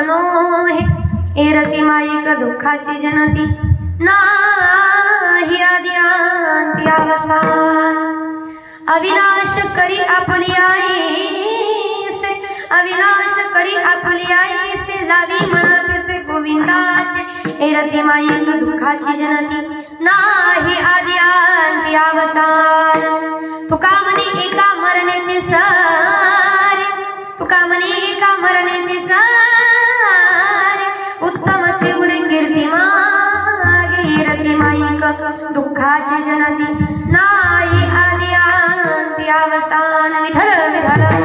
कनो है एरती माईक दुःखाची जनती नाही आद्यांती अवसान अविनाश करी आपली आईसे अविनाश करी आपली आईसे लावी मनातसे गोविंदाचे एरती माईक दुःखाची जनती नाही आद्यांती अवसान तुका म्हणे एका मरण्याचे सारे तुका म्हणे एका मरण्याचे सारे उत्तम चिवडे कीर्ती मागे एरती माईक दुःखाची जनती नाही आद्यांती अवसान विठ्ठल विठ्ठल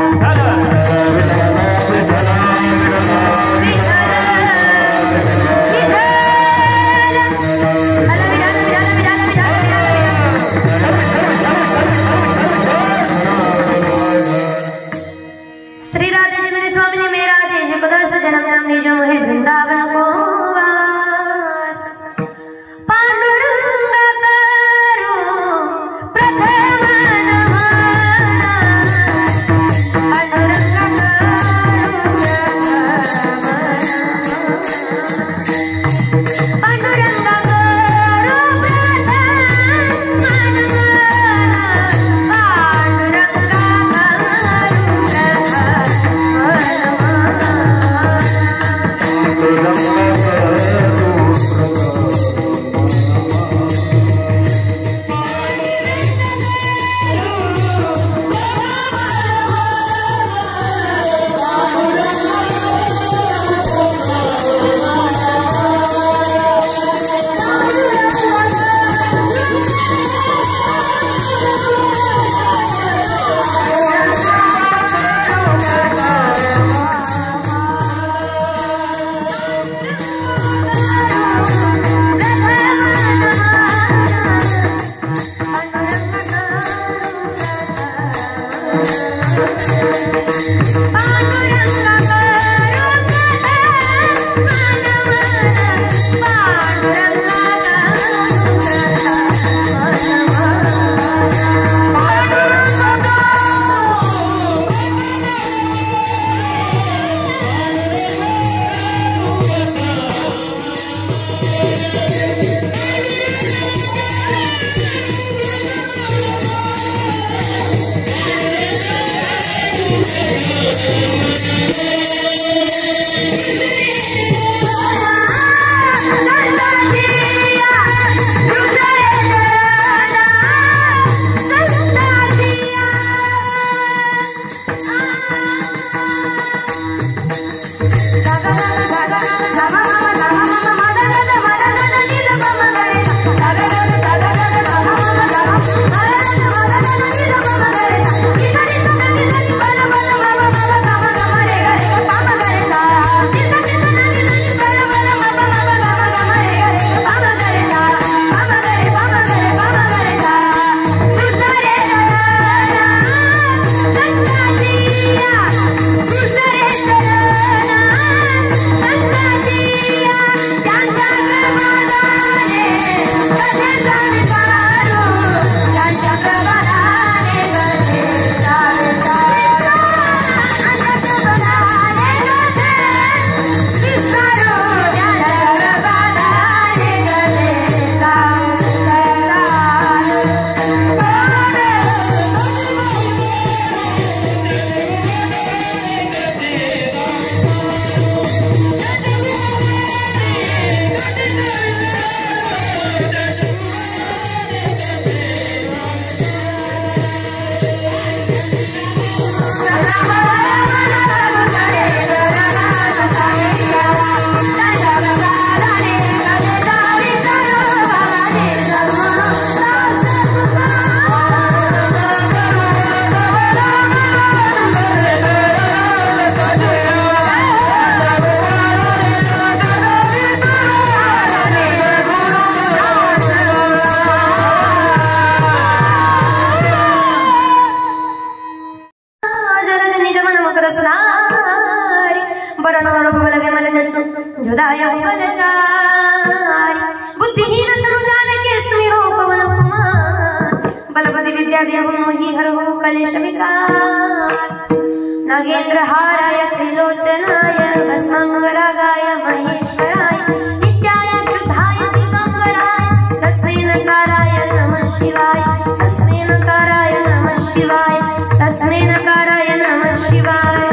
नागेंद्रहाराय त्रिलोचनाय भस्मांगरागाय महेश्वराय नित्याय शुद्धाय दिगंबराय तस्मै नकाराय नमः शिवाय तस्मै नकाराय नमः शिवाय तस्मै नकाराय नमः शिवाय।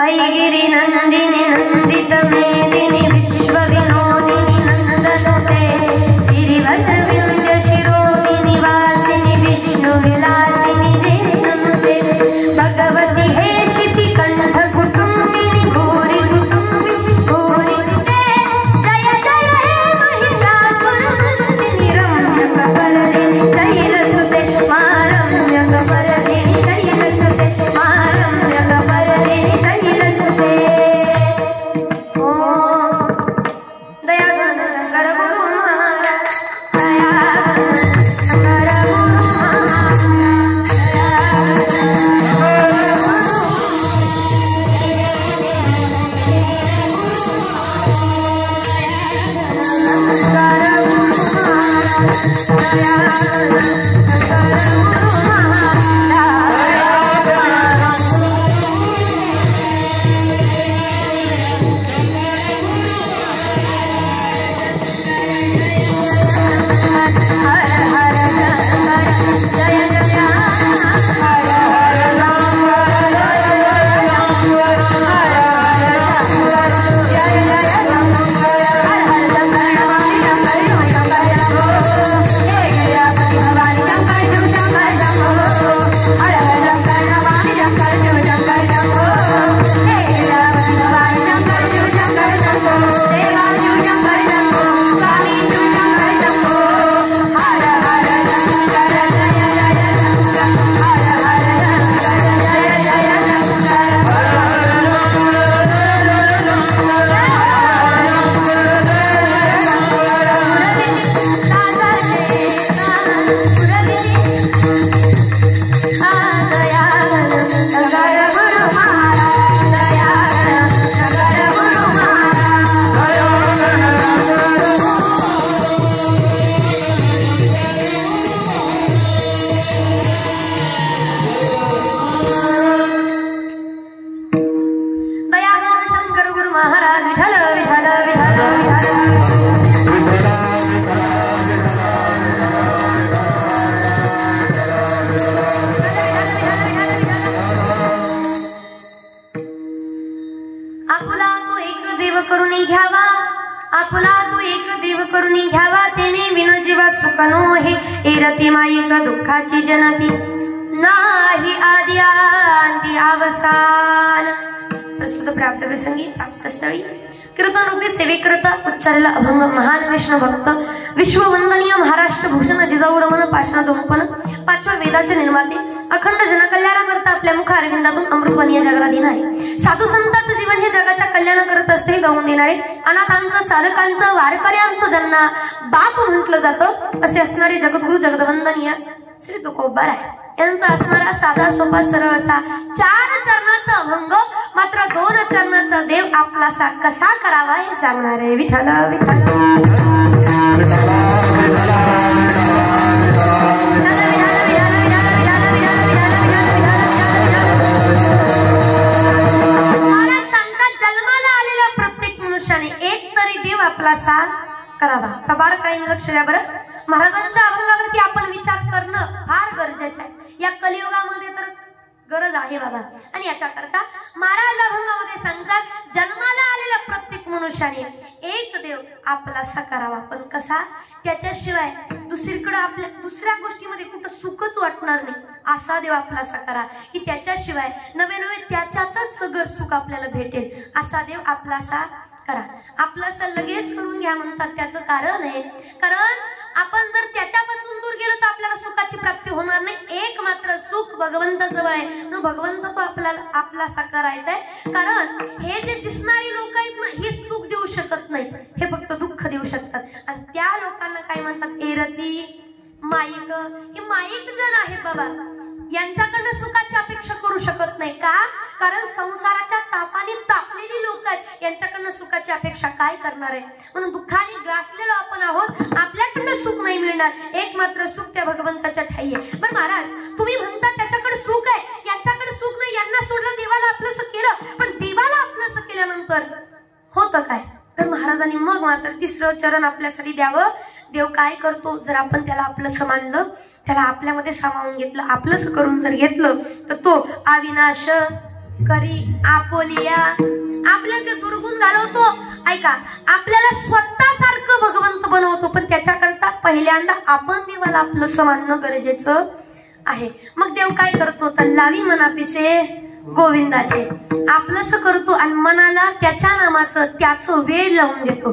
ऐगिरि नंदिनि नंदित मेदिनि विश्व विनोदिनि नंदनुते गिरिवत विंध्य शिरोदिनि वासिनि विष्णु विलासिनि देशनुते भगवती हेशिति कंठ कुटुंबिनि भूरि कुटुंबिनि भूरि ते जय जय हे महिषासुरमर्दिनि रम्यकपर्दिनि शैलसुते मारम्यकपर्दिनि शैलसुते मारम्यकपर्दिनि शैलसुते। दयाघन शंकर गुरु महाराज दयाघन शंकर गुरु महाराज रतिमायिक दुःखाची जनती नाही आदि अंती अवसान। प्रस्तुत प्राप्त प्रसंगी प्राप्तस्थळी कीर्तनरूपी सेवेकरता उच्चारला अभंग महान विष्णू भक्त विश्ववंदनीय महाराष्ट्र भूषण जिजाऊ रमण पाषाणोपन पाचव्या वेदाचे निर्माते अखंड जनकल्याणाकरता आपल्या मुख अरविंदातून अमृतवाणी या जगाला देणारे साधू संतांचं जीवन हे जगाच्या कल्याण करत असते गाऊन देणारे अनाथांचं साधकांचं वारकऱ्यांचं ज्यांना बाप म्हटलं जातं असे असणारे जगद्गुरु जगदवंदनीय श्री तुकोबाराय यांचा असणारा साधा सोपा सरळ असा 4 चरणाचा अभंग मात्र 2 चरणाचा देव आपलासा कसा करावा हे सांगणारे विठ्ठल विठ्ठल आपलासा करावा। तबार काही लक्ष द्या बरं। महाराजांच्या अभंगावरती आपण विचार करणं फार गरजेचं आहे या कलियुगामध्ये तर गरज आहे बाबा। आणि याच्याकरता महाराज अभंगामध्ये सांगतात जन्माला आलेल्या प्रत्येक मनुष्याने एक देव आपलासा करावा पण कसा त्याच्याशिवाय दुसरीकडे आपल्या दुसऱ्या गोष्टीमध्ये कुठं सुखच वाटणार नाही असा देव आपलासा करा की त्याच्याशिवाय नवे नवे त्याच्यातच सगळं सुख आपल्याला भेटेल असा देव आपलासा करा। आपलासा लगेच करून घ्या म्हणतात त्याचं कारण आहे कारण आपण जर त्याच्यापासून दूर गेलो तर आपल्याला सुखाची प्राप्ती होणार नाही। एक मात्र सुख भगवंताजवळ आहे म्हणून भगवंत तो आपल्याला आपलासा करायचा आहे कारण हे जे दिसणारी लोक आहेत ना हे सुख देऊ शकत नाही हे फक्त दुःख देऊ शकतात आणि त्या लोकांना काय म्हणतात एरती माईक हे माईक जण आहेत बाबा यांच्याकडनं सुखाची अपेक्षा करू शकत नाही का? कारण संसाराच्या तापाने तापलेली लोक आहेत, यांच्याकडनं सुखाची अपेक्षा काय करणार आहे? म्हणून दुःखाने ग्रासलेलो आपण आहोत, आपल्याकडनं सुख नाही मिळणार, एक मात्र सुख त्या भगवंताच्या ठाई आहे. पण महाराज तुम्ही म्हणता त्याच्याकडे सुख आहे, यांच्याकडे सुख नाही, यांना सोडलं, देवाला आपलंसं केलं, पण देवाला आपलंसं केल्यानंतर होतं काय? तर महाराजांनी मग मात्र तिसरं चरण आपल्यासाठी द्यावं. देव काय करतो, जर आपण त्याला आपलंसं मानलं, त्याला आपल्यामध्ये सामावून घेतलं, आपलंच करून जर घेतलं, तर तो अविनाश करी आपोलिया, आपल्या ते दुर्गुण घालवतो. ऐका, आपल्याला स्वतःसारखं भगवंत बनवतो, पण त्याच्याकरता पहिल्यांदा आपण देवाला आपलंसं मानणं गरजेचं आहे. मग देव काय करतो, तर लावी मनापिसे गोविंदाचे, आपलंसं करतो आणि मनाला त्याच्या नामाचं त्याचं वेळ लावून देतो.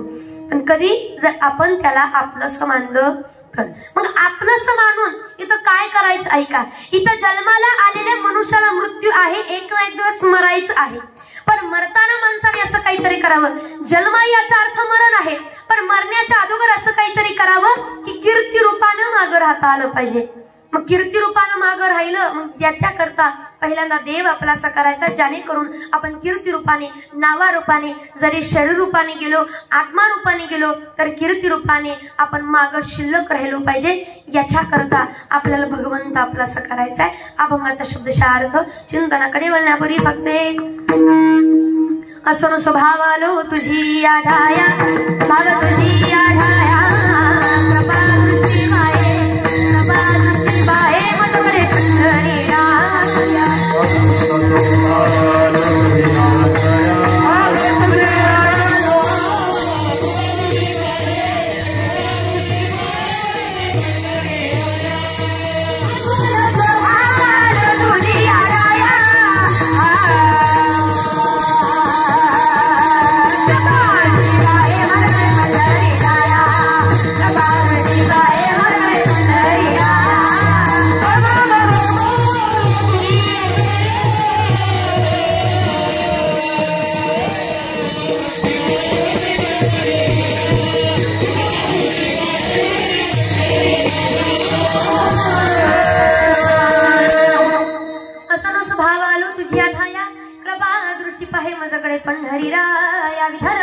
पण कधी जर आपण त्याला आपलंसं मानलं तर. मग आपलंसं मानून इथं काय करायचं? ऐका, इथं जन्माला आलेल्या मनुष्याला मृत्यू आहे, एक ना एक दिवस मरायचं आहे, पण मरताना माणसाने असं काहीतरी करावं. जन्म याचा अर्थ मरण आहे, पण मरण्याच्या अगोदर असं काहीतरी करावं की कीर्ती रूपानं मागं राहता आलं पाहिजे. मग कीर्ती रूपानं मागं राहिलं, मग त्याच्याकरता पहिल्यांदा देव आपला असा करायचा, जेणेकरून आपण कीर्ती रूपाने, नावा रूपाने, जरी शरीर रूपाने गेलो, आत्मा रूपाने गेलो, तर कीर्ती रूपाने आपण मागं शिल्लक राहिलो पाहिजे. याच्याकरता आपल्याला भगवंत आपला असा करायचा आहे. अभंगाचा शब्दशः अर्थ चिंतनाकडे वळण्यापूर्वी फक्त एक असो स्वभाव आलो तुझी आढाया, भाव तुझी आढाया, कृपा दृष्टी माये, कृपा दृष्टी माये, मजकडे पंढरी राया. पंढरी राया विठ्ठल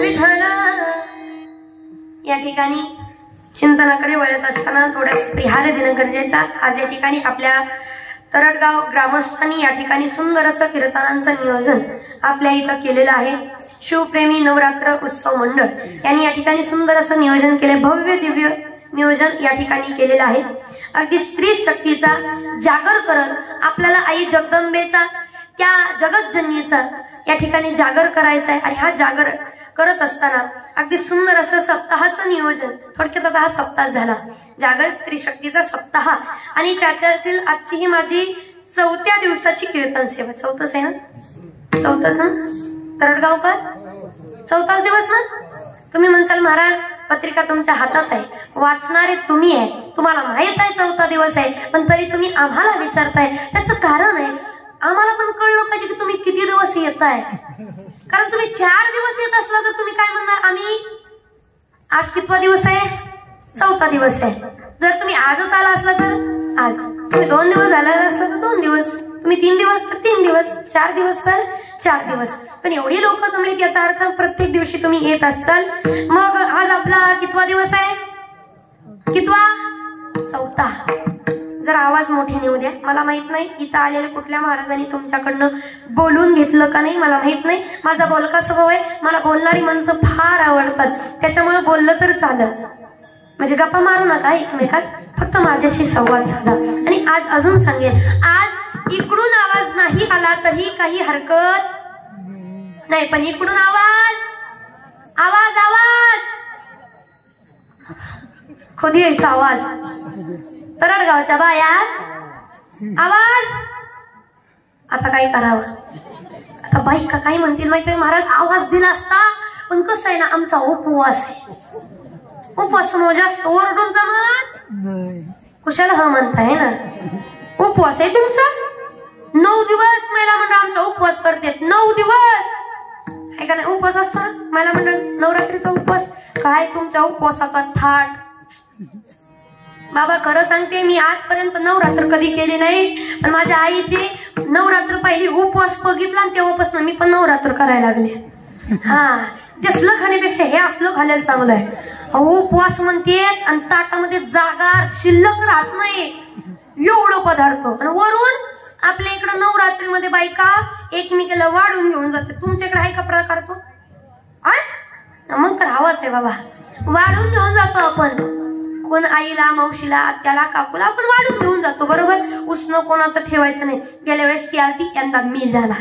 विठ्ठल या ठिकाणी चिंतनाकडे वळत असताना थोडासा प्रिहार देणं गरजेचा. आज या ठिकाणी आपल्या तरडगाव ग्रामस्थांनी या ठिकाणी सुंदर असं कीर्तनांचं नियोजन आपल्या इथं केलेलं आहे. शिवप्रेमी नवरात्र उत्सव मंडळ यांनी या ठिकाणी सुंदर असं नियोजन केले, भव्य दिव्य नियोजन या ठिकाणी केलेलं आहे. अगदी स्त्री शक्तीचा जागर करत आपल्याला आई जगदंबेचा, त्या जगतजननीचा या ठिकाणी जागर करायचा आहे. आणि हा जागर करत असताना अगदी सुंदर असं सप्ताहाचं नियोजन, थोडक्यात आता हा सप्ताह झाला, जागर स्त्री शक्तीचा सप्ताह. आणि त्यातील आजची ही माझी 4थ्या दिवसाची कीर्तन सेवा. 4थच आहे ना? 4थच ना? तरडगावकर 4थाच दिवस ना? तुम्ही म्हणसाल महाराज पत्रिका तुमच्या हातात आहे, वाचणारे तुम्ही आहे, तुम्हाला माहित आहे 4था दिवस आहे, पण तरी तुम्ही आम्हाला विचारताय. त्याचं कारण आहे, आम्हाला पण कळलं पाहिजे की तुम्ही किती दिवस येताय. कारण तुम्ही 4 दिवस येत असला तर तुम्ही काय म्हणणार, आम्ही आज कितवा दिवस आहे? 4था दिवस आहे. जर तुम्ही आजच आला असला तर आज, तुम्ही 2 दिवस झाला असला तर 2 दिवस, तुम्ही 3 दिवस तर 3 दिवस, 4 दिवस तर 4 दिवस. पण एवढी लोक जमली, याचा अर्थ प्रत्येक दिवशी तुम्ही येत असाल. मग आज आपला कितवा दिवस आहे? कितवा? 4था. जरा आवाज मोठे नेऊ द्या. मला माहित नाही इथं आलेल्या कुठल्या महाराजांनी तुमच्याकडनं बोलून घेतलं का नाही, मला माहित नाही. माझा बोलका स्वभाव आहे, मला बोलणारी माणसं फार आवडतात, त्याच्यामुळे बोललं तर चालत. म्हणजे गप्पा मारू नका एकमेकात, फक्त माझ्याशी संवाद साधा. आणि आज अजून सांगेन, आज इकडून आवाज नाही आला तरी काही हरकत नाही, पण इकडून आवाज आवाज आवाज खुदी यायचा आवाज. तरडगावच्या बाया आवाज. आता काय करावं? आता बाई का काही म्हणतील माहिती, महाराज आवाज दिला असता, पण कसं आहे ना, आमचा उपवास आहे. उपवास जास्त ओरडून जमत कुशाला ह म्हणताय ना. उपवास आहे तुमचा 9 दिवस. महिला मंडळ आमचा उपवास करते 9 दिवस. आहे का नाही? उपवास असतो ना महिला मंडळ नवरात्रीचा उपवास. काय तुमच्या उपवासाचा थाट. बाबा खरं सांगते मी आजपर्यंत नवरात्र कधी केली नाही, पण माझ्या आईची नवरात्र पहिली उपवास बघितला आणि तेव्हापासून मी पण नवरात्र करायला लागले. हा ते असलं खाण्यापेक्षा हे असलं खाल्लेलं चांगलं आहे. उपवास म्हणते आणि ताटामध्ये जागा शिल्लक राहत नाही एवढं पदार्थ. आणि वरून आपल्या इकडं नवरात्रीमध्ये बायका एकमेकाला वाढून घेऊन जाते. तुमच्याकडे आहे का प्रकार तो? मग तर हवाच आहे बाबा. वाढून घेऊन जातो आपण. कोण आईला मावशीला आत्याला काकूला आपण वाढून घेऊन जातो बरोबर. उसनं कोणाचं ठेवायचं नाही. गेल्या वेळेस ती आली यंदा मी झाला.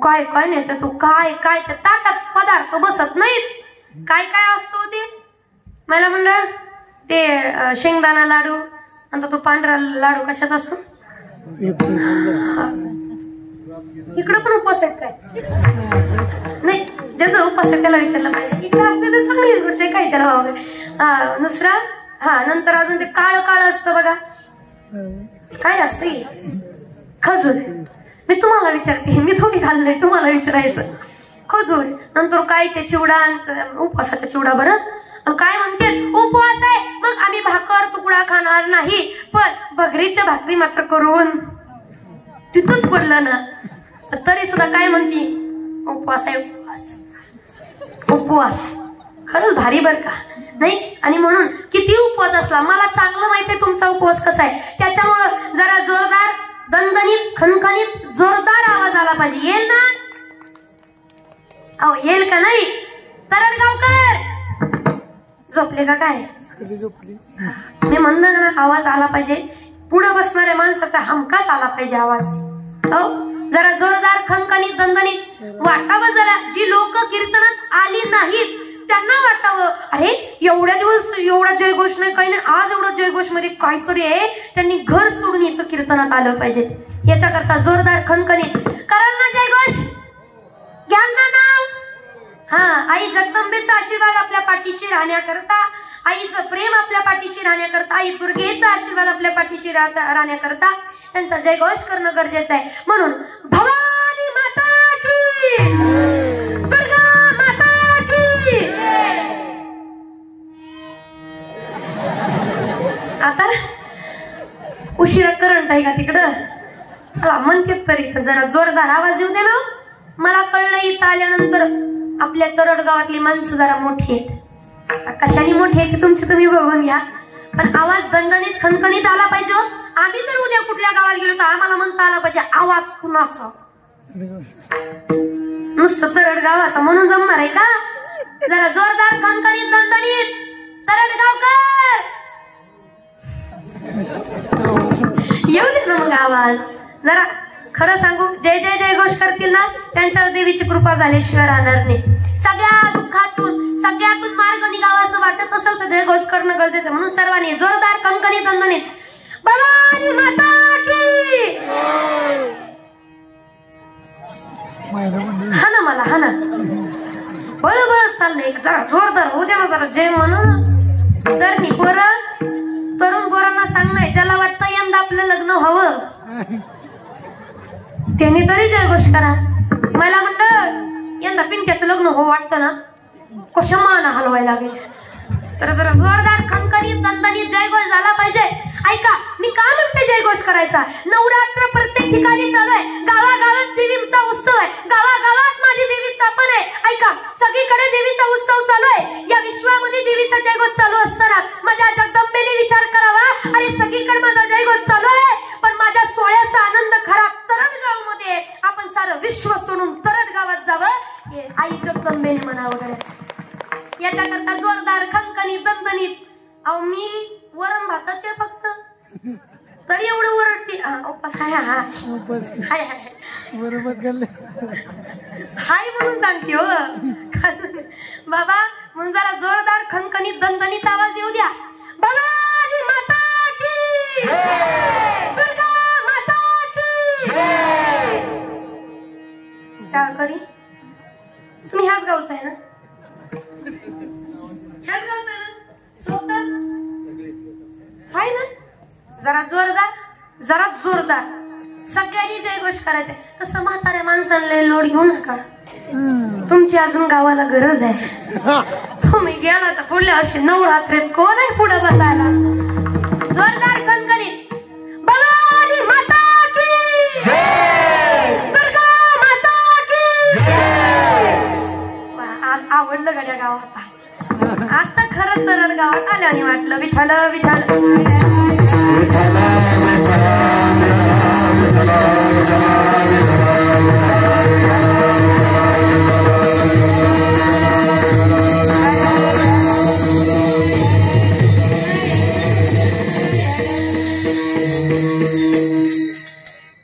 काय काय नाही तर तू काय काय त्या ताटात पदार्थ बसत नाहीत. काय काय असतो ते मला मंडळ ते शेंगदाणा लाडू. नंतर तो पांढरा लाडू कशात असतो? इकडं पण उपवास आहेत काय? नाही ज्याचा उपवास आहे त्याला विचारलं पाहिजे. इकडे असते तर चांगलीच गोष्ट आहे. काय त्याला व्हावं. दुसरा हा नंतर अजून ते काळ काळ असतं बघा. काय असतं? खजूर. मी तुम्हाला विचारते, मी थोडी खाल्लंय तुम्हाला विचारायचं. खजूर. नंतर काय ते चिवडा. उपवासाचा चिवडा बरं. आणि काय म्हणते उपवास आहे मग आम्ही भाकर तुकडा खाणार नाही, पण भगरीच्या भाकरी मात्र करून तिथंच पडलं ना. तरी सुद्धा काय म्हणते उपवास आहे. उपवास उपवास खरंच भारी बर का नाही. आणि म्हणून किती उपवास असला मला चांगलं माहितीये तुमचा उपवास कसा आहे. त्याच्यामुळं जरा जोरदार दणदणीत खणखणीत जोरदार आवाज आला पाहिजे. येईल ना? अहो येईल का नाही? तरडगावकर झोपले का काय? मी म्हणलं ना आवाज आला पाहिजे. पुढे बसणाऱ्या माणसाचा हमखास आला पाहिजे आवाज. हो जरा जोरदार खणखणीत दणदणीत वाटावं. जरा जी लोक कीर्तनात आली नाहीत त्यांना वाटावं अरे एवढ्या दिवस एवढा जयघोष नाही काही नाही, आज एवढा जयघोष मध्ये काहीतरी आहे. त्यांनी घर सोडून इथं कीर्तनात आलं पाहिजे. याच्याकरता जोरदार खणखणीत कराल ना जयघोष? घ्या ना नाव. हा आई जगदंबेचा आशीर्वाद आपल्या पाठीशी राहण्याकरता, आईचं प्रेम आपल्या पाठीशी राहण्याकरता, आई दुर्गेचा आशीर्वाद आपल्या पाठीशी राहण्याकरता त्यांचा जयघोष करणं गरजेचं आहे. म्हणून भवानी माता की, दुर्गा माता की. आता उशिरा करंट आहे का तिकडं? चला म्हणते तरी जरा जोरदार आवाज येऊ दे ना. मला कळलं इथं आल्यानंतर आपल्या तरड गावातली माणसं जरा मोठी आहेत. कशाने मोठी आहेत तुमची तुम्ही बघून घ्या. पण आवाज दणदणीत खणखणीत आला पाहिजे. आम्ही जर उद्या कुठल्या गावात गेलो तर आम्हाला म्हणता आला पाहिजे आवाज कुणाचा. नुसतं तरड गावाचा म्हणून जमणार आहे का? जरा जोरदार खणखणीत दणदणीत तरड गावकर येऊ दे ना मग आवाज. जरा खरं सांगू जय जय जय घोष करतील ना त्यांच्यावर देवीची कृपा झाल्याशिवाय राहणार नाही. सगळ्या दुःखातून सगळ्यातून मार्ग निघावा असं वाटत असेल तर जय घोष करणं गरजेचं. म्हणून सर्वांनी जोरदार खणखणीत दणदणीत भवानी माता की. हा ना मला हा ना बरोबर चाललंय. जरा जोरदार होऊ द्या ना जरा जय म्हणून. तर मी पोरं तरुण पोरांना सांगणार ज्याला वाटतं यंदा आपलं लग्न व्हावं त्यांनी तरी जयघोष करा. मला म्हणलं यंदा पिंट्याचं लग्न हो वाटतं ना कशा माना हलवायला लागेल. तर जरा जोरदार खणखणीत दणदणीत जयघोष झाला पाहिजे. ऐका मी का म्हणते जयघोष करायचा? नवरात्र प्रत्येक ठिकाणी चालू आहे. गावागावात देवीचा उत्सव आहे. गावागावात माझी देवी स्थापन आहे. ऐका सगळीकडे देवीचा उत्सव चालू आहे. या विश्वामध्ये देवीचा जयघोष चालू असताना माझ्या जगदंबेने विचार करावा अरे सगळीकडे माझा जयघोष चालू आहे पण माझ्या सोहळ्याचा आनंद खरा तरडगाव मध्ये. आपण सारं विश्व सोडून तरड गावात जावं हे आई जगदंबेने म्हणावं वगैरे. याच्याकरता जोरदार खणखणीत दणदणीत. अहो मी वरण भाताचे फक्त तरी एवढं ओरडते. हाय हाय हाय बरोबर हाय म्हणून सांगते हो बाबा. म्हणून जरा जोरदार खणखणीत दणदणीत आवाज येऊ द्या. भवानी माता की, दुर्गा माता की. टाळकरी तुम्ही ह्याच गावचा आहे ना? ह्याच गावचा आहे ना? जरा जोरदार सगळ्यांनीच एक गोष्ट करायचंय. तसं म्हाताऱ्या माणसांना लोड घेऊ नका. तुमची अजून गावाला गरज आहे. तुम्ही गेला तर पुढल्या वर्षी नवरात्रीत कोण आहे पुढे बसायला. जोरदार कणकणीत भवानी माता की जय, दुर्गा माता की जय. आवडलं गड्या गावात. आता खरं तर गावात आल्याने वाटलं विठ्ठल विठ्ठल.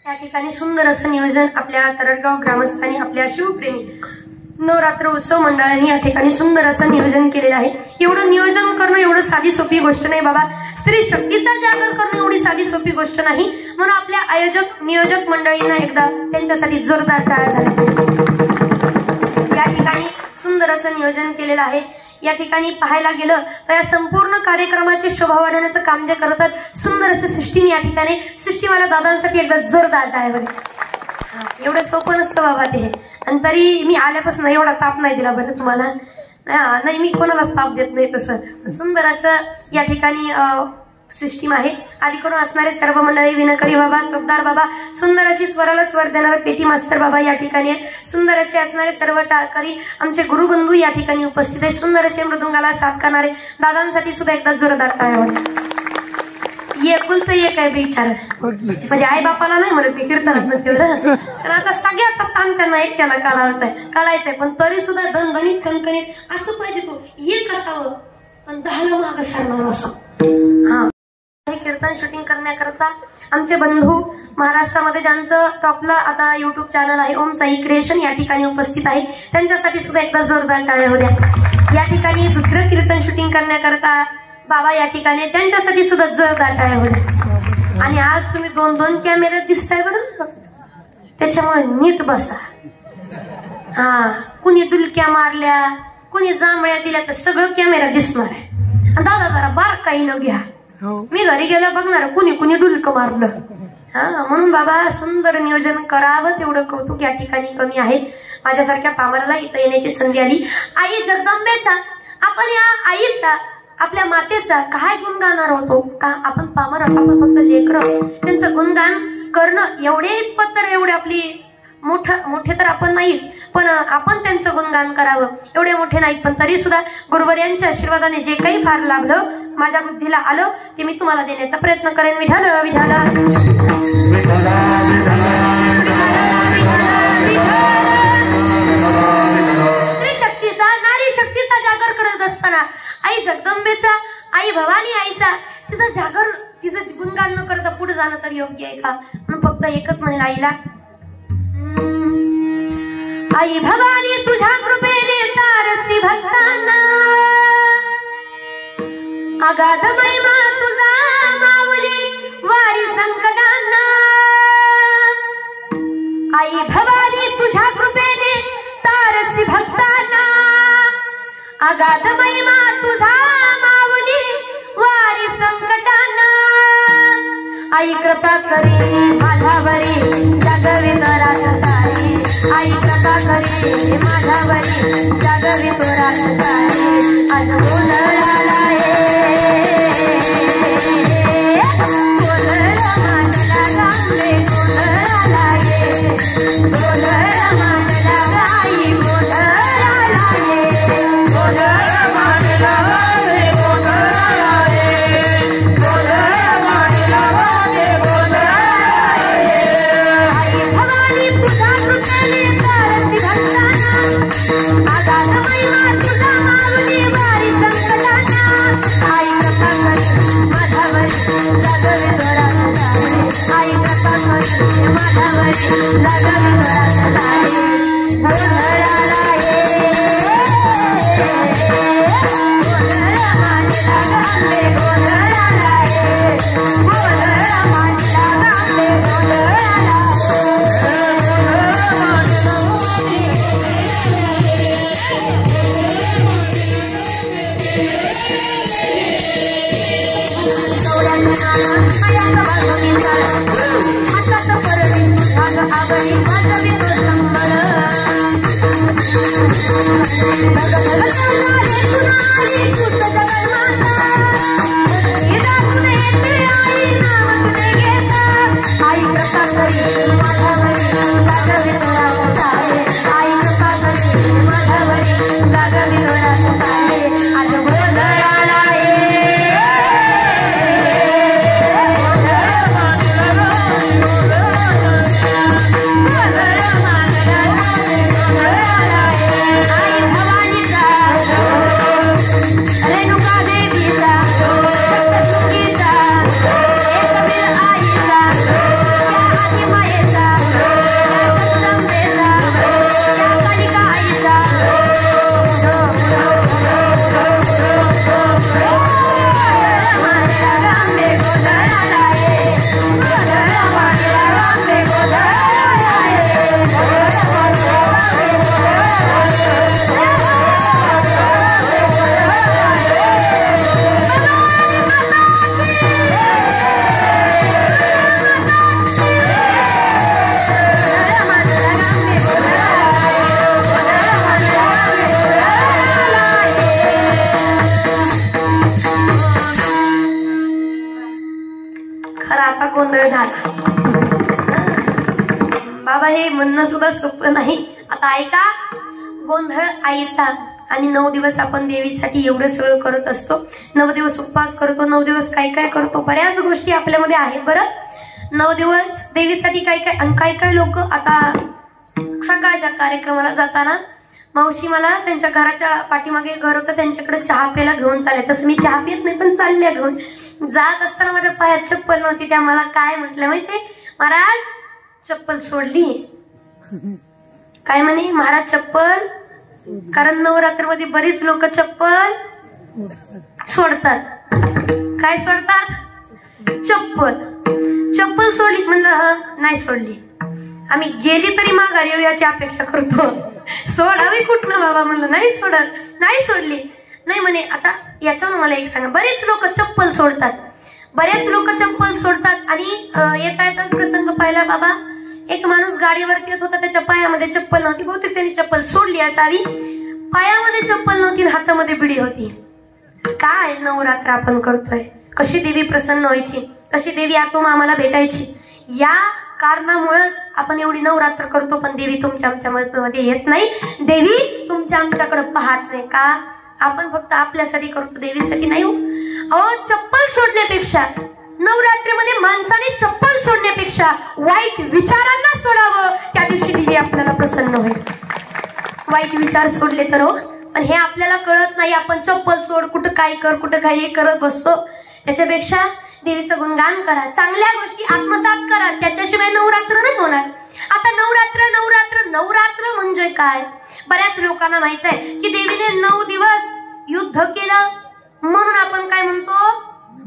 या ठिकाणी सुंदर असं नियोजन आपल्या तरडगाव ग्रामस्थांनी, आपल्या शिवप्रेमी नवरात्र उत्सव मंडळाने या ठिकाणी सुंदर असं नियोजन केलेलं आहे. एवढं नियोजन करणं एवढं साधी सोपी गोष्ट नाही बाबा. स्त्री शक्तीचा जागर करणं एवढी साधी सोपी गोष्ट नाही. म्हणून आपल्या आयोजक नियोजक मंडळींना एकदा त्यांच्यासाठी जोरदार टाळ्या झाल्या. या ठिकाणी सुंदर असं नियोजन केलेलं आहे. या ठिकाणी पाहायला गेलं तर या संपूर्ण कार्यक्रमाचे शोभा वाढवण्याचं काम जे करतात सुंदर असं सृष्टीने या ठिकाणी सृष्टीवाल्या दादांसाठी एकदा जोरदार टाळ्या झाल्या. एवढं सोपं नसतं बाबा ते. आणि तरी मी आल्यापासून एवढा ताप नाही दिला बरं तुम्हाला. नाही, मी कोणालाच ताप देत नाही. तसं सुंदर असं या ठिकाणी सिस्टीम आहे. आधी करून असणारे सर्व मंडळी विनकरी बाबा, चोपदार बाबा, सुंदर अशी स्वराला स्वर देणारे पेटी मास्तर बाबा या ठिकाणी, सुंदर असे असणारे सर्व टाळकरी आमचे गुरुबंधू या ठिकाणी उपस्थित आहे. सुंदर असे मृदुंगाला साथ करणारे दादांसाठी सुद्धा एकदा जोरदार टाळ्या होत्या. एकुलतं एक आहे विचार, म्हणजे आई बापाला नाही म्हणत मी कीर्तनात तेवढं. तर आता सगळ्याचा ताण त्यांना एकट्याला काढायचंय. पण तरी सुद्धा दणदणीत खणखणीत असं पाहिजे. तो एक असावं पण 10 मागं सरणार असं. हा, हे कीर्तन शूटिंग करण्याकरता आमचे बंधू महाराष्ट्रामध्ये ज्यांचं टॉपला आता युट्यूब चॅनल आहे ओम साई क्रिएशन या ठिकाणी उपस्थित आहे. त्यांच्यासाठी सुद्धा एकदा जोरदार टाळ्या होत्या. या ठिकाणी दुसरं कीर्तन शूटिंग करण्याकरता बाबा या ठिकाणी, त्यांच्यासाठी सुद्धा जोरदार टाळ्या होत्या. आणि आज तुम्ही 2-2 कॅमेऱ्यात दिसताय बरं, त्याच्यामुळे नीट बसा. हा, कुणी डुलक्या मारल्या, कुणी जांभळ्या दिल्या तर सगळं कॅमेरा दिसणार आहे. दादा जरा बारकाई न घ्या. मी घरी गेला बघणार कुणी डुलकं मारलं. हा, म्हणून बाबा सुंदर नियोजन करावं तेवढं कौतुक या ठिकाणी कमी आहे. माझ्यासारख्या पामराला इथं येण्याची संधी आली. आई जगदंबेचा, आपण या आईचा, आपल्या मातेचा काय गुण गाणार होतो का? आपण पामर, आपण फक्त लेकरं, त्यांचं गुणगान करणं एवढे पत्तर, एवढे आपली मोठे तर आपण नाहीच, पण आपण त्यांचं गुणगान करावं एवढे मोठे नाहीत. पण तरी सुद्धा गुरुवर्यांच्या आशीर्वादाने जे काही फार लाभलं, माझ्या बुद्धीला आलं ते मी तुम्हाला देण्याचा प्रयत्न करेन. विठाल स्त्री शक्तीचा, नारी शक्तीचा जागर करत असताना आई जगदंबेचा, आई भवानी आईचा, तिचं गुणगान न करता पुढे जाणं तर योग्य आहे का? म्हणून फक्त एकच म्हणेल आईला, आई भवानी तुझ्या कृपेने तारसी भक्तांना, अगाध महिमा तुझा माऊली वारी संकटांना. आई भवानी तुझ्या कृपेने तारसी भक्तांना, अगाध महिमा तुझा माऊली वारी संकटांना. आई कृपा करी माझ्यावरी जगवी तोरात सारी, आई कृपा करी माझ्यावरी जगवी तोरात सारी. आज गोंधळाला गोंधळ मांडला गांगे गोंधळाला गोंधळ मांडला गाई गोंधळाला गोंधळ मांडला गांगे गोंधळाला गोंधळ मांडला गांगे गोंधळाला. आई भवानी तुझ्या कृपेने तारसी भक्तांना, अगाध महिमा तुझा माऊली वारी संकटांना. आई कृपा करी माझ्यावरी जगवी तोरात सारी, आई कृपा करी माझ्यावरी जगवी तोरात सारी. गोंधळाला गोंधळ मांडला गांगे गोंधळाला गोंधळ मांडला गांगे गोंधळाला. गौरांना गोंधळ झाला बाबा, हे म्हणणं सुद्धा सोपं नाही. आता ऐका, गोंधळ आईचा. आणि 9 दिवस आपण देवीसाठी एवढं सगळं करत असतो. 9 दिवस उपवास करतो, 9 दिवस काय काय करतो, बऱ्याच गोष्टी आपल्यामध्ये आहेत. बरं, 9 दिवस देवीसाठी काय काय. आणि काय काय लोक आता सकाळच्या कार्यक्रमाला जाताना मावशी मला त्यांच्या घराच्या पाठीमागे घर होतं, त्यांच्याकडे चहा प्यायला घेऊन चालले. तसं मी चहा पित नाही, पण चालल्या घेऊन. जात असताना माझ्या पायात चप्पल नव्हती. त्या मला काय म्हटलं माहितीये, महाराज चप्पल सोडली. काय म्हणे, महाराज चप्पल. कारण नवरात्रमध्ये बरीच लोक चप्पल सोडतात. काय सोडतात, चप्पल. चप्पल सोडली. म्हणलं नाही सोडली, आम्ही गेली तरी माघारी येऊ याची अपेक्षा करतो. सोडावी कुठनं बाबा. म्हणलं नाही सोडत, नाही सोडली. नाही म्हणे. आता याच्यावर मला एक सांगा, बरेच लोक चप्पल सोडतात, बरेच लोक चप्पल सोडतात. आणि येता येतात प्रसंग पाहिला बाबा, एक माणूस गाडीवरती येत होता, त्याच्या पायामध्ये चप्पल नव्हती. बहुतेक त्यांनी चप्पल सोडली असावी. पायामध्ये चप्पल नव्हती, हातामध्ये बिडी होती. काय नवरात्र आपण करतोय, कशी देवी प्रसन्न व्हायची, कशी देवी आतून आम्हाला भेटायची, या कारणामुळेच आपण एवढी नवरात्र करतो. पण देवी तुमच्या आमच्या मध्ये येत नाही, देवी तुमच्या आमच्याकडे पाहत नाही. का आपण फक्त आपल्यासाठी करतो, देवीसाठी नाही. अहो, चप्पल सोडण्यापेक्षा, नवरात्रीमध्ये माणसाने चप्पल सोडण्यापेक्षा वाईट विचारांना सोडावं. त्या दिवशी देवी आपल्याला प्रसन्न होईल. वाईट विचार सोडले तर हो. पण हे आपल्याला कळत नाही. आपण चप्पल सोड, कुठं काय कर, कुठं काय हे करत बसतो. त्याच्यापेक्षा देवीचं गुणगान करा, चांगल्या गोष्टी आत्मसात करा, त्याच्याशिवाय नवरात्र नाही होणार. आता नवरात्र नवरात्र नवरात्र म्हणजे काय, बऱ्याच लोकांना माहित आहे की देवीने 9 दिवस युद्ध केलं म्हणून आपण काय म्हणतो,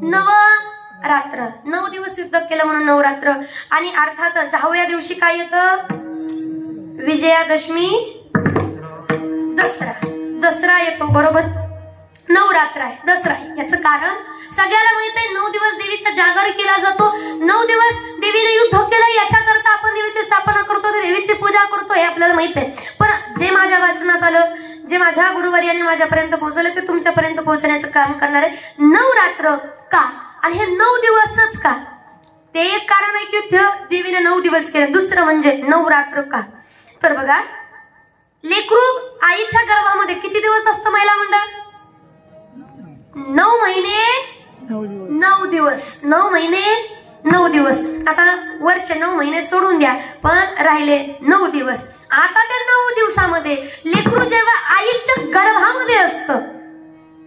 नवरात्र. 9 दिवस युद्ध केलं म्हणून नवरात्र. आणि अर्थातच 10व्या दिवशी काय येतं, विजयादशमी, दसरा. दसरा येतो, बरोबर. नवरात्र आहे, दसरा आहे. याचं कारण सगळ्याला माहित आहे. 9 दिवस देवीचा जागर केला जातो. 9 दिवस देवीने युद्ध केलं, याच्याकरता आपण देवीची स्थापना करतो, देवीची पूजा करतो, हे आपल्याला माहित आहे. पण जे माझ्या वाचनात आलं, जे माझ्या गुरुवर्यांनी माझ्यापर्यंत पोहोचवलं, ते तुमच्यापर्यंत पोहोचण्याचं काम करणार आहे. नवरात्र का, आणि हे 9 दिवसच का, ते एक कारण आहे की देवीने 9 दिवस केले. दुसरं म्हणजे नवरात्र का, तर बघा, लेकरू आईच्या गर्भामध्ये किती दिवस असतं महिला मंडळ, 9 महिने 9 दिवस. 9 महिने 9 दिवस. आता वरचे 9 महिने सोडून द्या, पण राहिले 9 दिवस. आता त्या 9 दिवसामध्ये लेकरू जेव्हा आईच्या गर्भामध्ये असतं,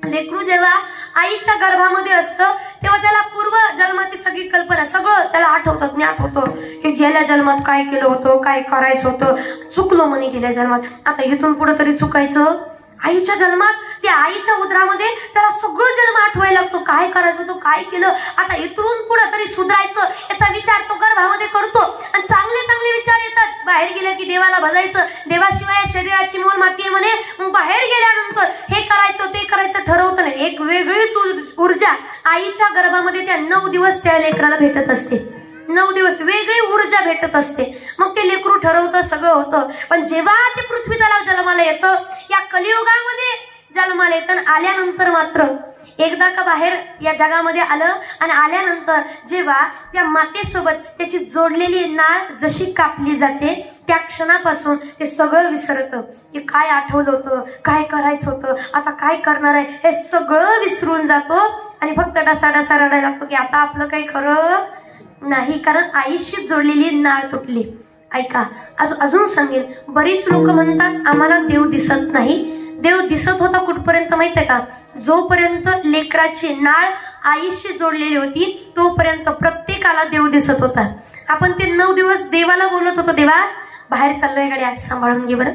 लेकरू जेव्हा आईच्या गर्भामध्ये असतं, तेव्हा त्याला पूर्व जन्माची सगळी कल्पना, सगळं त्याला आठवतं, ज्ञात होतं की गेल्या जन्मात काय केलं होतं, काय करायचं होतं, चुकलो म्हणे गेल्या जन्मात, आता इथून पुढे तरी चुकायचं. आईच्या जन्मात, त्या आईच्या उदरामध्ये त्याला सगळं जन्म आठवायला लागतो, काय करायचं होतं, काय केलं, आता इथून पुढे तरी सुधारायचं, याचा विचार तो गर्भामध्ये करतो. आणि चांगले चांगले विचार येतात. बाहेर गेलं की देवाला भजायचं, देवाशिवाय शरीराची मोल माती आहे म्हणे. मग बाहेर गेल्यानंतर हे करायचं ते करायचं ठरवतं नाही. एक वेगळीच ऊर्जा आईच्या गर्भामध्ये त्या 9 दिवस त्या लेकराला भेटत असते. 9 दिवस वेगळी ऊर्जा भेटत असते. मग ते लेकरू ठरवतं, सगळं होतं. पण जेव्हा ते पृथ्वी तलाव जन्माला येतं, या कलियुगामध्ये जन्माला येतं, आल्यानंतर मात्र एकदा का बाहेर या जगामध्ये आलं आणि आल्यानंतर जेव्हा त्या मातेसोबत त्याची जोडलेली नाळ जशी कापली जाते, त्या क्षणापासून ते सगळं विसरतं की काय आठवलं होतं, काय करायचं होतं, आता काय करणार आहे, हे सगळं विसरून जातो आणि फक्त डसा रडायला लागतो की आता आपलं काही खरं नाही, कारण आईशी जोडलेली नाळ तुटली. ऐका, अजून सांगेन, बरीच लोक म्हणतात आम्हाला देव दिसत नाही. देव दिसत होता कुठपर्यंत माहितीये का? जोपर्यंत लेकराची नाळ आईशी जोडलेली होती तोपर्यंत प्रत्येकाला देव दिसत होता. आपण ते 9 दिवस देवाला बोलत होतो, देवा बाहेर चाललोय गाड्या सांभाळून घे बरं,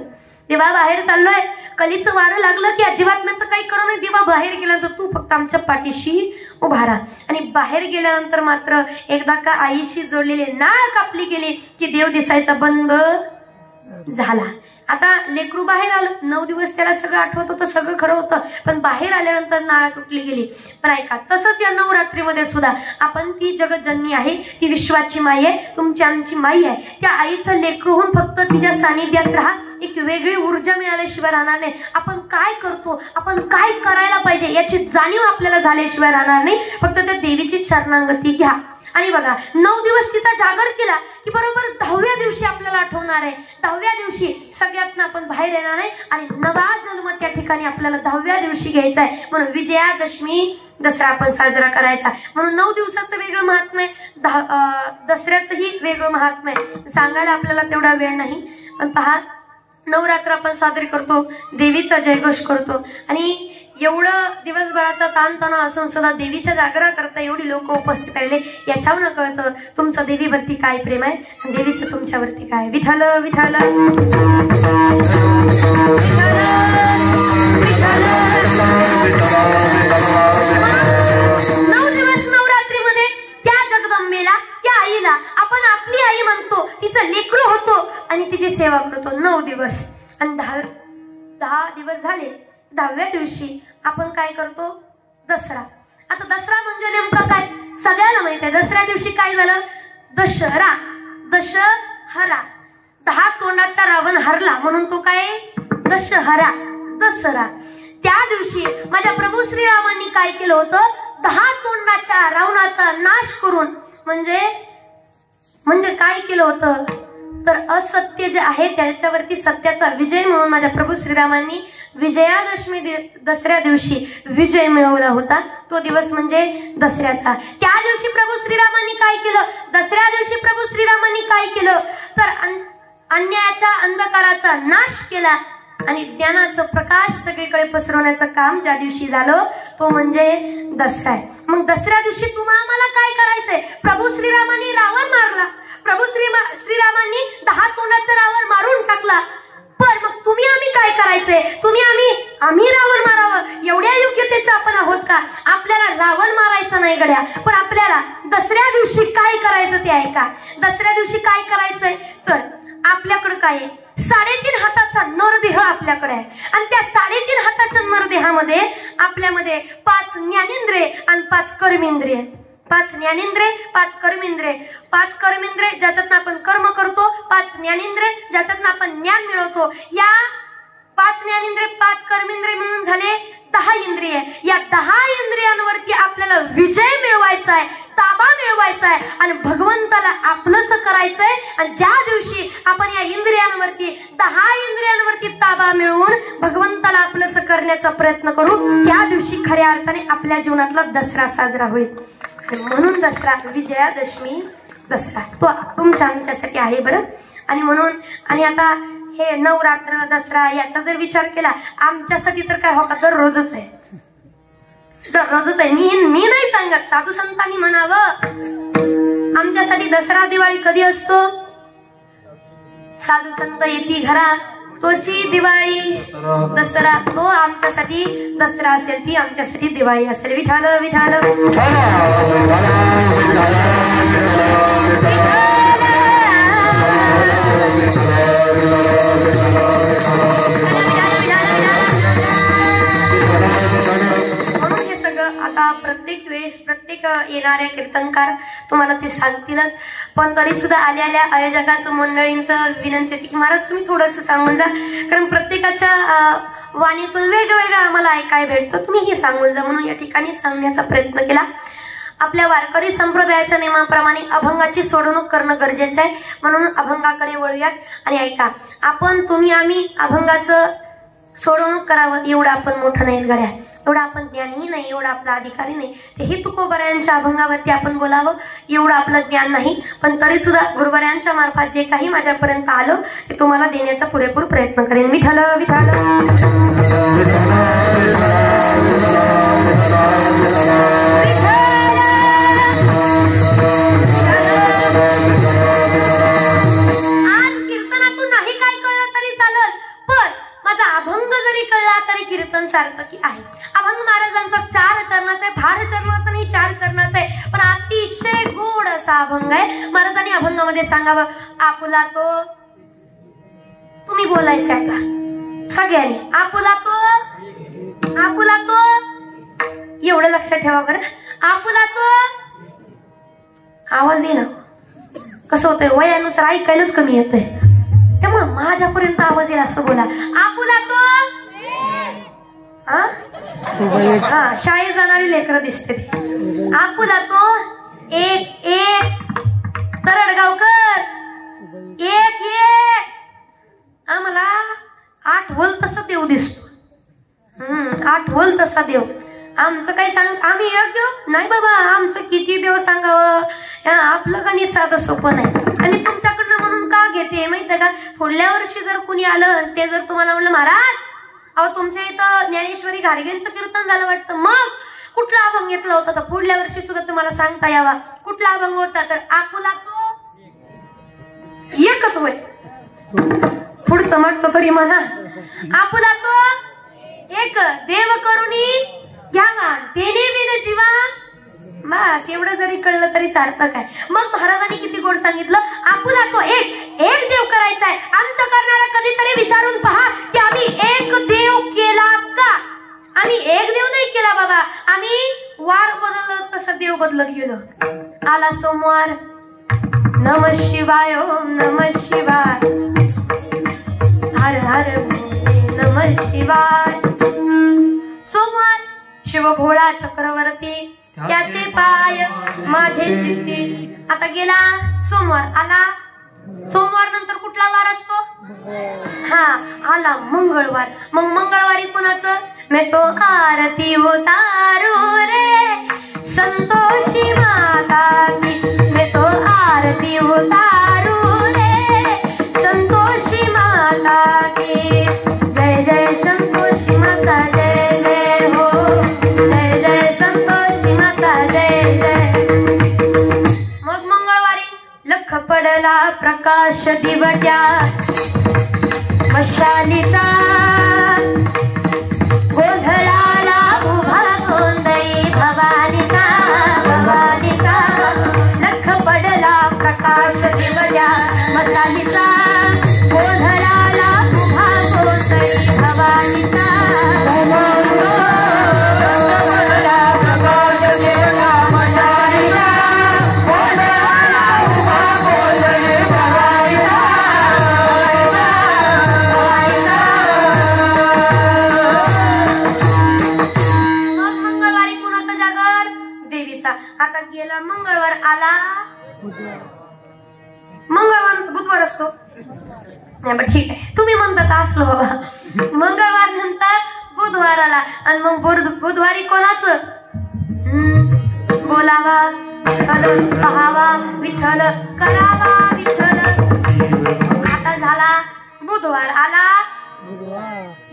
देवा बाहेर चाललोय, कलीचं वारं लागलं की अजिबात्म्याचं काही करू नये, देवा बाहेर गेल्यानंतर तू फक्त आमच्या पाठीशी उभा राहा. आणि बाहेर गेल्यानंतर मात्र एकदा का आईशी जोडलेली नाळ कापली गेली की देव दिसायचा बंद झाला. आता लेकरू बाहेर आलं, 9 दिवस त्याला सगळं आठवत होतं, सगळं खरं होतं, पण बाहेर आल्यानंतर नाळ तुटली गेली. पण ऐका, तसंच या नवरात्रीमध्ये सुद्धा आपण ती जगतजननी आहे, ती विश्वाची माई आहे, तुमची आमची माई आहे. त्या आईचं लेकरू होऊन फक्त तिच्या सानिध्यात राहा, एक वेगळी ऊर्जा मिळाल्याशिवाय राहणार नाही. आपण काय करतो, आपण काय करायला पाहिजे याची जाणीव आपल्याला झाल्याशिवाय राहणार नाही. फक्त त्या देवीची शरणागती घ्या. आणि बघा, 9 दिवस तिचा जागर केला की बरोबर 10व्या दिवशी आपल्याला आठवणार आहे. 10व्या दिवशी सगळ्यातनं आपण बाहेर येणार आहे आणि नवा जन्म त्या ठिकाणी आपल्याला 10व्या दिवशी घ्यायचा आहे. म्हणून विजयादशमी दसरा आपण साजरा करायचा. म्हणून 9 दिवसाचं वेगळं महात्म्य, दसऱ्याचंही वेगळं महात्म्य सांगायला आपल्याला तेवढा वेळ नाही. पण पहा, नवरात्र आपण साजरी करतो, देवीचा जयघोष करतो आणि एवढं दिवसभराचा ताणतणाव असून सुद्धा देवीच्या जागरा करता एवढी लोक उपस्थित राहिले, याच्यावर कळतं तुमचं देवीवरती काय प्रेम आहे आणि देवीचं तुमच्यावरती काय. विठ्ठल विठ्ठल 9 दिवस नवरात्रीमध्ये त्या जगदंबेला, त्या आईला आपण आपली आई म्हणतो, तिचं लेकरू होतो आणि तिची सेवा करतो 9 दिवस. आणि 10 दिवस झाले, 10व्या दिवशी आपण काय करतो? दसरा. आता दसरा म्हणजे नेमकं काय सगळ्याला माहिती आहे. दसऱ्या दिवशी काय झालं? दशहरा. दशहरा, 10 तोंडाचा रावण हरला म्हणून तो काय? दशहरा, दसरा. त्या दिवशी माझ्या प्रभू श्रीरामांनी काय केलं होतं? 10 तोंडाच्या रावणाचा नाश करून, म्हणजे काय केलं होतं? तर असत्य जे आहे त्याच्यावरती सत्याचा विजय म्हणून माझ्या प्रभू श्रीरामांनी विजयादशमी दसऱ्या दिवशी विजय मिळवला होता. तो दिवस म्हणजे दसऱ्याचा. त्या दिवशी प्रभू श्रीरामांनी काय केलं? दसऱ्या दिवशी प्रभू श्रीरामांनी काय केलं? तर अन्यायाच्या अंधकाराचा नाश केला आणि ज्ञानाचं प्रकाश सगळीकडे पसरवण्याचं काम ज्या दिवशी झालं तो म्हणजे दसरा आहे. मग दसऱ्या दिवशी तुम्हाला काय करायचंय? प्रभू श्रीरामांनी रावण मारला, प्रभू श्रीरामांनी 10 तोंडाचं रावण मारून टाकला. पण मग तुम्ही आम्ही काय करायचंय? आम्ही रावण मारावं एवढ्या योग्यतेचं आपण आहोत का? आपल्याला रावण मारायचं नाही गड्या, पण आपल्याला दसऱ्या दिवशी काय करायचं ते ऐका. दसऱ्या दिवशी काय करायचंय? तर आपल्याकडे काय आहे? 3.5 हाताचा नरदेह आपल्याकडे आहे आणि त्या 3.5 हाताच्या नरदेहामध्ये आपल्यामध्ये 5 ज्ञानेंद्रिय आणि 5 कर्मेंद्रिय. 5 ज्ञानेंद्रिय, 5 कर्मेंद्रिय. 5 कर्मेंद्रिय ज्याच्यातून आपण कर्म करतो, 5 ज्ञानेंद्रिय ज्याच्यातून आपण ज्ञान मिळवतो. या 5 ज्ञानेंद्रिय, 5 कर्मेंद्रिय मिळून झाले 10 इंद्रिय. या 10 इंद्रियांवरती आपल्याला विजय मिळवायचा आहे, ताबा मिळवायचा आहे आणि भगवंताला आपलंसं करायचंय. आणि ज्या दिवशी आपण या इंद्रियांवरती 10 इंद्रियांवरती ताबा मिळवून भगवंताला आपलंसं करण्याचा प्रयत्न करू, त्या दिवशी खऱ्या अर्थाने आपल्या जीवनातला दसरा साजरा होईल. म्हणून दसरा, विजयादशमी दसरा तो तुमच्या आमच्यासाठी आहे बरं. आणि म्हणून आणि आता हे नवरात्र दसरा याचा जर विचार केला आमच्यासाठी तर काय हो का दररोजच आहे, दररोजच आहे. मी नाही सांगत, साधू संतांनी म्हणावं. आमच्यासाठी दसरा दिवाळी कधी असतो? साधू संत येती घरा तोची दिवाळी दसरा, तो आमच्यासाठी दसरा असेल, ती आमच्यासाठी दिवाळी असेल. विठाल विठाल म्हणून हे सगळं आता प्रत्येक वेळेस प्रत्येक येणाऱ्या कीर्तनकार तुम्हाला ते सांगतीलच. पण तरी सुद्धा आलेल्या आयोजकांचं मंडळींचं विनंती होती की महाराज तुम्ही थोडंसं सांगून जा, कारण प्रत्येकाच्या वाणीतून वेगवेगळं आम्हाला ऐकायला भेटतं, तुम्ही हे सांगून जा. म्हणून या ठिकाणी सांगण्याचा प्रयत्न केला. आपल्या वारकरी संप्रदायाच्या नियमाप्रमाणे अभंगाची सोडवणूक करणं गरजेचं आहे, म्हणून अभंगाकडे वळूयात. आणि ऐका, आपण तुम्ही आम्ही अभंगाचं सोडवणूक करावं एवढं आपण मोठं नाही गड्या, एवढं आपण ज्ञानी नाही, एवढा आपला अधिकारी नाही. तेही तुकोबऱ्यांच्या अभंगावरती आपण बोलावं एवढं आपलं ज्ञान नाही, पण तरी सुद्धा गुरुवाऱ्यांच्या मार्फत जे काही माझ्यापर्यंत आलं ते तुम्हाला देण्याचा पुरेपूर प्रयत्न करेन. विठ्ठल विठ्ठल आज कीर्तनातून नाही काय कळलं तरी चालत, पण माझा अभंग जरी कळला तरी कीर्तन सार्थकी आहे. अभंग महाराजांचा 4 चरणाचा आहे, फार चरणाचा नाही, 4 चरणाचा आहे, पण अतिशय गोड असा अभंग आहे. महाराजांनी अभंगामध्ये सांगावं, आपुला तो, तुम्ही बोलायचं आता सगळ्यांनी, आपुला तो, आपुला तो, एवढं लक्षात ठेवा बरं. आपुला तो, आवाज येणं कसं होतंय, वयानुसार ऐकायलाच कमी येतंय, त्यामुळे माझ्यापर्यंत आवाज येईल असं बोला. आपुला तो, हा शाळेत जाणारी लेकरं दिसते. आपुला तो एक एक तरडगावकर, एक एक आम्हाला 8 होल तसा देव दिसतो. 8 होल तसा देव. आमचं काही सांग, आम्ही एक देव नाही बाबा, आमचं किती देव सांगावं, आपलं गणित साधं सोपं नाही. आणि तुमच्याकडनं म्हणून का घेते माहितीये का, पुढल्या वर्षी जर कुणी आलं ते जर तुम्हाला म्हणलं महाराज अहो तुमच्या इथं ज्ञानेश्वरी घाडगेंचं कीर्तन झालं वाटतं, मग कुठला अभंग घेतला होता, तर पुढल्या वर्षी सुद्धा तुम्हाला सांगता यावा कुठला अभंग होता. तर आपुला तो एकच वय, पुढचं मागचं तरी म्हणा. आपुला तो एक देव करुणी घ्यावा तेने बिन जीवा, बस एवढं जरी कळलं तरी सार्थक आहे. मग महाराजांनी किती गोड सांगितलं, आपुला तो एक एक देव करायचा आहे. अंत करणारा कधीतरी विचारून पहा की आम्ही एक देव केला का. आम्ही एक देव नाही केला बाबा, आम्ही वार बदललं तसं देव बदलत गेलो. आला सोमवार, नमः शिवाय, ओम नमः शिवाय, हर हर नमः शिवाय. सोमवार शिवभोळा चक्रवर्ती, त्याचे पाय माझे चित्ती. आता गेला सोमवार, आला सोमवार नंतर कुठला वार असतो, हा आला मंगळवार. मग मंगळवारी कोणाचं, मैं तो आरती उतारू रे संतोषी माता की, मैं तो आरती उतारू रे संतोषी माता की. जय जय संतोषी माता, जय जय हो, जय जय संतोषी माता, जय जय. मग मंगळवारी लख पडला प्रकाश दिवट्या मशालीचा, गोधळाला उभा गोंधळी भवानीचा, भवानीचा. लख पडला प्रकाश दिवट्या मशालीचा, गोधळाला उभा गोंधळी भवानीचा. आता गेला मंगळवार, आला मंगळवार बुधवार असतो, नाही पण ठीक आहे तुम्ही म्हणतात असलो बाबा. मंगळवार नंतर बुधवार आला, आणि मग बुधवारी कोणाचं, बोलावा विठ्ठल, पहावा विठ्ठल, करावा विठ्ठल. आता झाला बुधवार, आला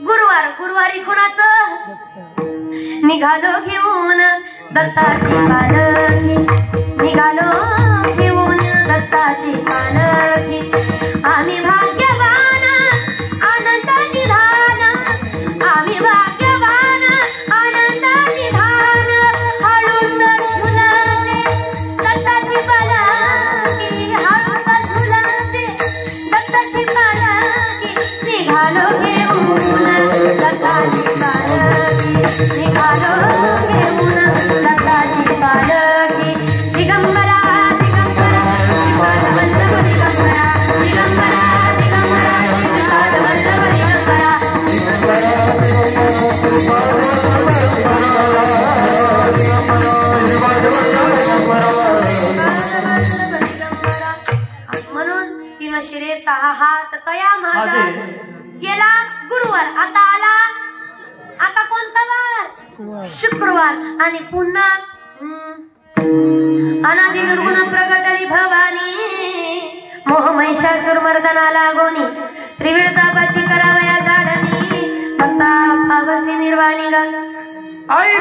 गुरुवार. गुरुवारी कोणाचं, निघालो घेऊन दत्ताची पालखी, निघालो घेऊन दत्ताची पालखी. आम्ही भाग्यवान आनंद निधान, आम्ही भाग्यवान आनंद निधान. हळूच झुलते दत्ताची पालखी, हळूच झुलते दत्ताची पालखी. निघालो घेऊन दत्ताची पालखी, निघालो घेऊन दत्ताची पालखी. दिगंबरा दिगंबरा तीन शिरे 6 हात तया माझा गेला गुरुवार आता आला आता कोणता वार शुक्रवार आणि पुन्हा अनादि निर्गुण प्रगटली भवानी मोह महिषासुर मर्दना लागोनी त्रिविध तापाची करावया झाडणी भक्ता पावसी निर्वाणी गा आई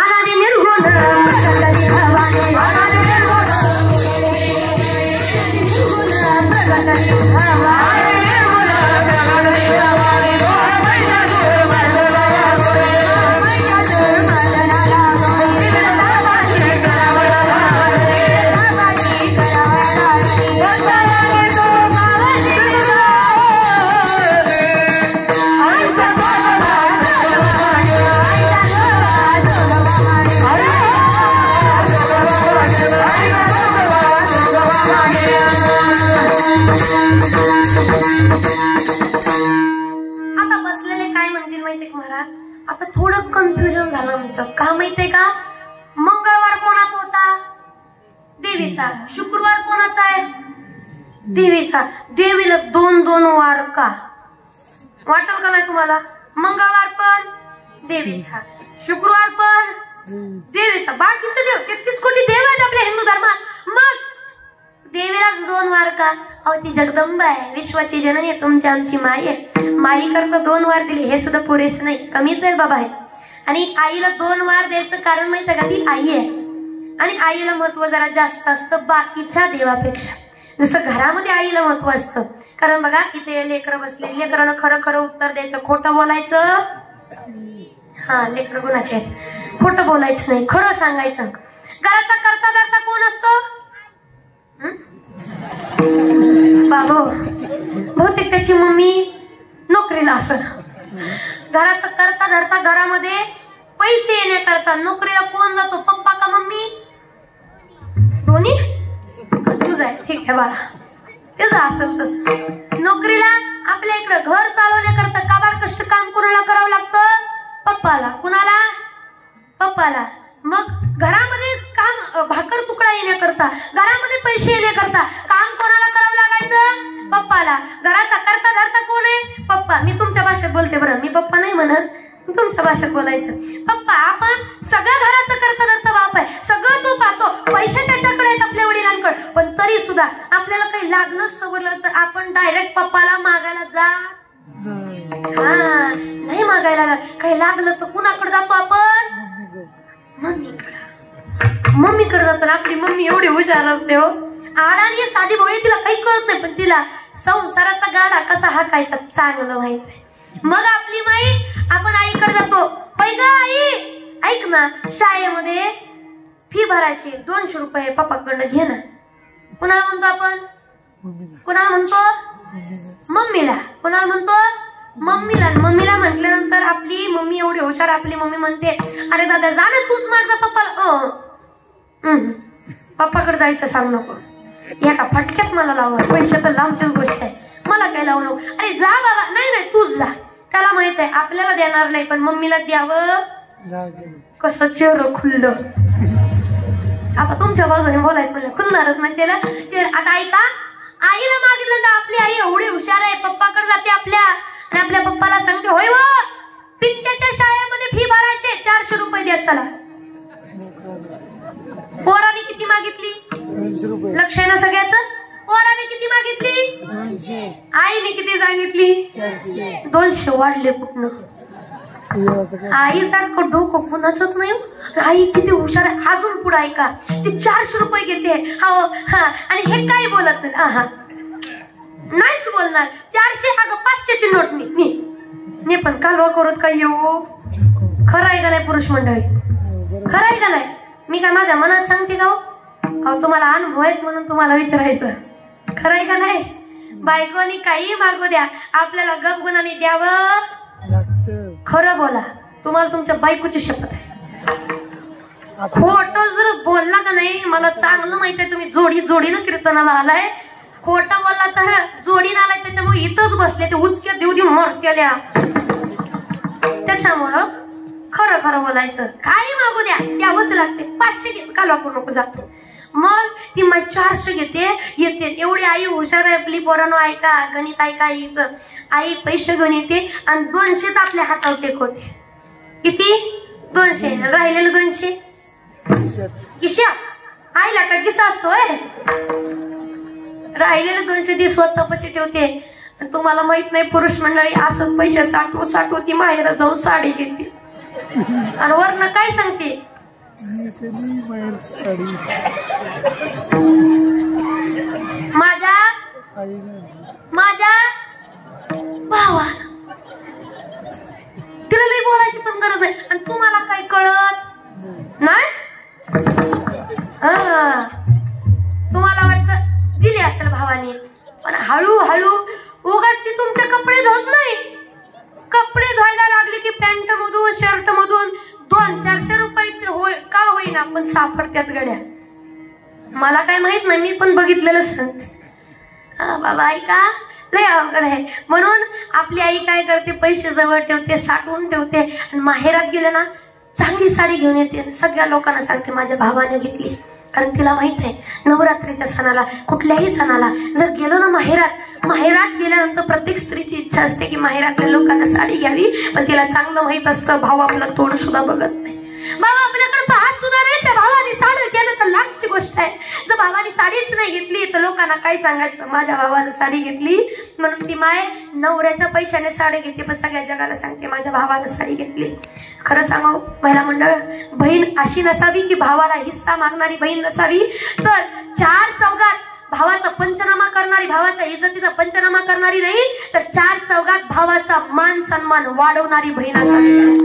अनादि निर्गुण प्रगटली भवानी अनादि निर्गुण प्रगटली भवानी आता बसलेले काय म्हणतील माहितीये महाराज आता थोडं कन्फ्युजन झालं आमचं का माहितीये का मंगळवार कोणाचा होता देवीचा शुक्रवार कोणाचा आहे देवीचा देवीला 2-2 वार का वाटल का नाही तुम्हाला मंगळवार पण देवीचा शुक्रवार पण देवीचा बाकीचे देव 33 कोटी देव आहेत आपल्या हिंदू धर्मात मग देवीलाच 2 वार का अहो ती जगदंबा आहे विश्वाची जननी आहे तुमची आमची माई आहे माई करता 2 वार दिली हे सुद्धा पुरेस नाही कमीच आहे बाबा आहे आणि आईला 2 वार द्यायचं कारण माहिती का ती आई आहे आणि आईला महत्व जरा जास्त असतं बाकीच्या देवापेक्षा जसं घरामध्ये आईला महत्व असतं कारण बघा इथे लेकरं बसले लेकरांना खरं खरं उत्तर द्यायचं खोटं बोलायचं हा लेकरं गुणाचे आहेत खोटं बोलायचं नाही खरं सांगायचं घराचा करता धरता कोण असतो बाबू बहुतेक त्याची मम्मी नोकरीला असेल घराचं करता धरता घरामध्ये पैसे येण्याकरता नोकरीला कोण जातो पप्पा का मम्मी दोन्ही तुझं आहे ठीक आहे बाळा तेच असेल तस नोकरीला आपल्या इकडे घर चालवण्याकरता काबार कष्ट काम कोणाला करावं लागतं पप्पाला कुणाला पप्पाला मग घरामध्ये काम भाकर तुकडा येण्याकरता घरामध्ये पैसे येण्याकरता काम कोणाला करावं लागायचं पप्पाला घराचा करता धरता कोण आहे पप्पा मी तुमच्या भाषेत बोलते बरं मी पप्पा नाही म्हणत तुमच्या भाषेत बोलायचं पप्पा आपण सगळं घराचं करता धरता बाप आहे सगळं तो पाहतो पैसे त्याच्याकडे आहेत आपल्या वडिलांकडे पण तरी सुद्धा आपल्याला काही लागणं सवरलं तर आपण डायरेक्ट पप्पाला मागायला जा हा नाही मागायला काही लागलं तर कुणाकडे जातो आपण मम्मीकडे जातो आपली मम्मी एवढी हुशार असते हो आडानी साधी भोळी तिला काही कळत नाही पण तिला संसाराचा गाडा कसा हाकायचा चांगलं माहित आहे मग आपली माई आपण आईकडे जातो पैग आई ऐक ना शाळेमध्ये फी भरायची 200 रुपये पप्पाकडनं घे ना कुणाला म्हणतो आपण कुणाला म्हणतो मम्मीला कुणाला म्हणतो मम्मीला म्हटल्यानंतर आपली मम्मी एवढी हुशार आपली मम्मी म्हणते अरे दादा जा ना तूच माझा पप्पाला पप्पाकडे जायचं सांग नको एका फटक्यात मला लावणार पैसे तर लांबचीच गोष्ट आहे मला काय लावू नको अरे जा बाबा नाही तूच जा त्याला माहित आहे आपल्याला देणार नाही पण मम्मीला द्यावं कसं चेहरं खुललं आता तुमच्या बाजूने बोलायचं म्हणलं खुलणारच ना चेहरा आता ऐका आईला मागितलं तर आपली आई एवढी हुशार आहे पप्पाकडे जाते आपल्या आणि आपल्या पप्पाला सांगते होय व पिंट्याच्या शाळेमध्ये फी भरायचे 400 रुपये द्या चला पोराने किती मागितली लक्ष आहे ना सगळ्याचं पोराने किती मागितली आईने किती सांगितली 200 वाढले कुठनं आई सारखं डोकं कुणाचंच नाही आई किती हुशार आहे अजून पुढे ऐका ती 400 रुपये घेते हा आणि हे काही बोलत नाही नाहीच बोलणार 400 अगं 500ची नोट मी पण कालवा करत काय येऊ खरं आहे का नाही पुरुष मंडळी खरं आहे का नाही मी काय माझ्या मनात सांगते का अहो तुम्हाला अनुभव आहेत म्हणून तुम्हाला विचारायचं, खरंय का नाही? बायकोनी काही मागू द्या, आपल्याला गपगुणाने द्यावं. खरं बोला, तुम्हाला तुमच्या बायकोची शपथ आहे. खोट जर बोलला का नाही, मला चांगलं माहित आहे तुम्ही जोडीनं कीर्तनाला आलाय. खोटं बोलला तर जोडीनं आलाय, त्याच्यामुळे इथंच बसले ते उचक्या देऊ मरत्याल्या. त्याच्यामुळं खरं खरं बोलायचं. काही मागू द्या, द्यावंच लागते. 500 घे, काल वापरू नको जातो. मग ती मग 400 घेते येते. एवढी आई हुशार आहे आपली. पोरांनो ऐका, गणित ऐका आईचं. आई पैसे घेऊन येते आणि 200 आपल्या हातावर टेकवते. किती? 200. राहिलेलं 200 किशा आईला का किस्सा असतोय. राहिलेलं 200 ती स्वतः पैसे ठेवते. तुम्हाला माहित नाही, पुरुष मंडळी असंच पैसे साठवू ती माहेर जाऊन साडी घेते आणि वरनं काय सांगते, माझ्या भावा. तिला लई बोलायची पण गरज नाही. आणि तुम्हाला काय कळत नाही. तुम्हाला वाटतं दिली असेल भावाने, पण हळूहळू उगाच ती तुमचे कपडे धुत नाही. कपडे धुवायला लागले की पॅन्ट मधून शर्ट मधून 200-400 रुपयाचे का होईना पण सापडत्यात गड्या. मला काय माहित नाही, मी पण बघितलेलं सांगते. बाबा ऐका, लय अवघड आहे. म्हणून आपली आई काय करते, पैसे जवळ ठेवते, साठवून ठेवते आणि माहेरात गेले ना चांगली साडी घेऊन येते. सगळ्या लोकांना सांगते माझ्या भावाने घेतली. कारण तिला माहित आहे नवरात्रीच्या सणाला, कुठल्याही सणाला जर गेलो ना माहेरात गेल्यानंतर प्रत्येक स्त्रीची इच्छा असते की माहेरातल्या लोकांना साडी घ्यावी. पण तिला चांगलं माहित असतं भाऊ आपलं तोंड सुद्धा बघत नाही. भाऊ आपल्याकडे पाहत सुद्धा नाही. त्या भावाने साडी केलं तर लाखची गोष्ट आहे. जर भावाने साडीच नाही घेतली तर लोकांना काय सांगायचं, माझ्या भावानं साडी घेतली म्हणून ती माय नवऱ्याच्या पैशाने साडी घेते, पण सगळ्या जगाला सांगते माझ्या भावानं साडी घेतली. खरं सांगू महिला मंडळ, बहीण अशी नसावी की भावाला हिस्सा मागणारी बहीण नसावी, तर 4 चौघात भावाचा पंचनामा करणारी, भावाच्या इज्जतीचा पंचनामा करणारी नाही, तर 4 चौघात भावाचा मान सन्मान वाढवणारी बहीण असावी.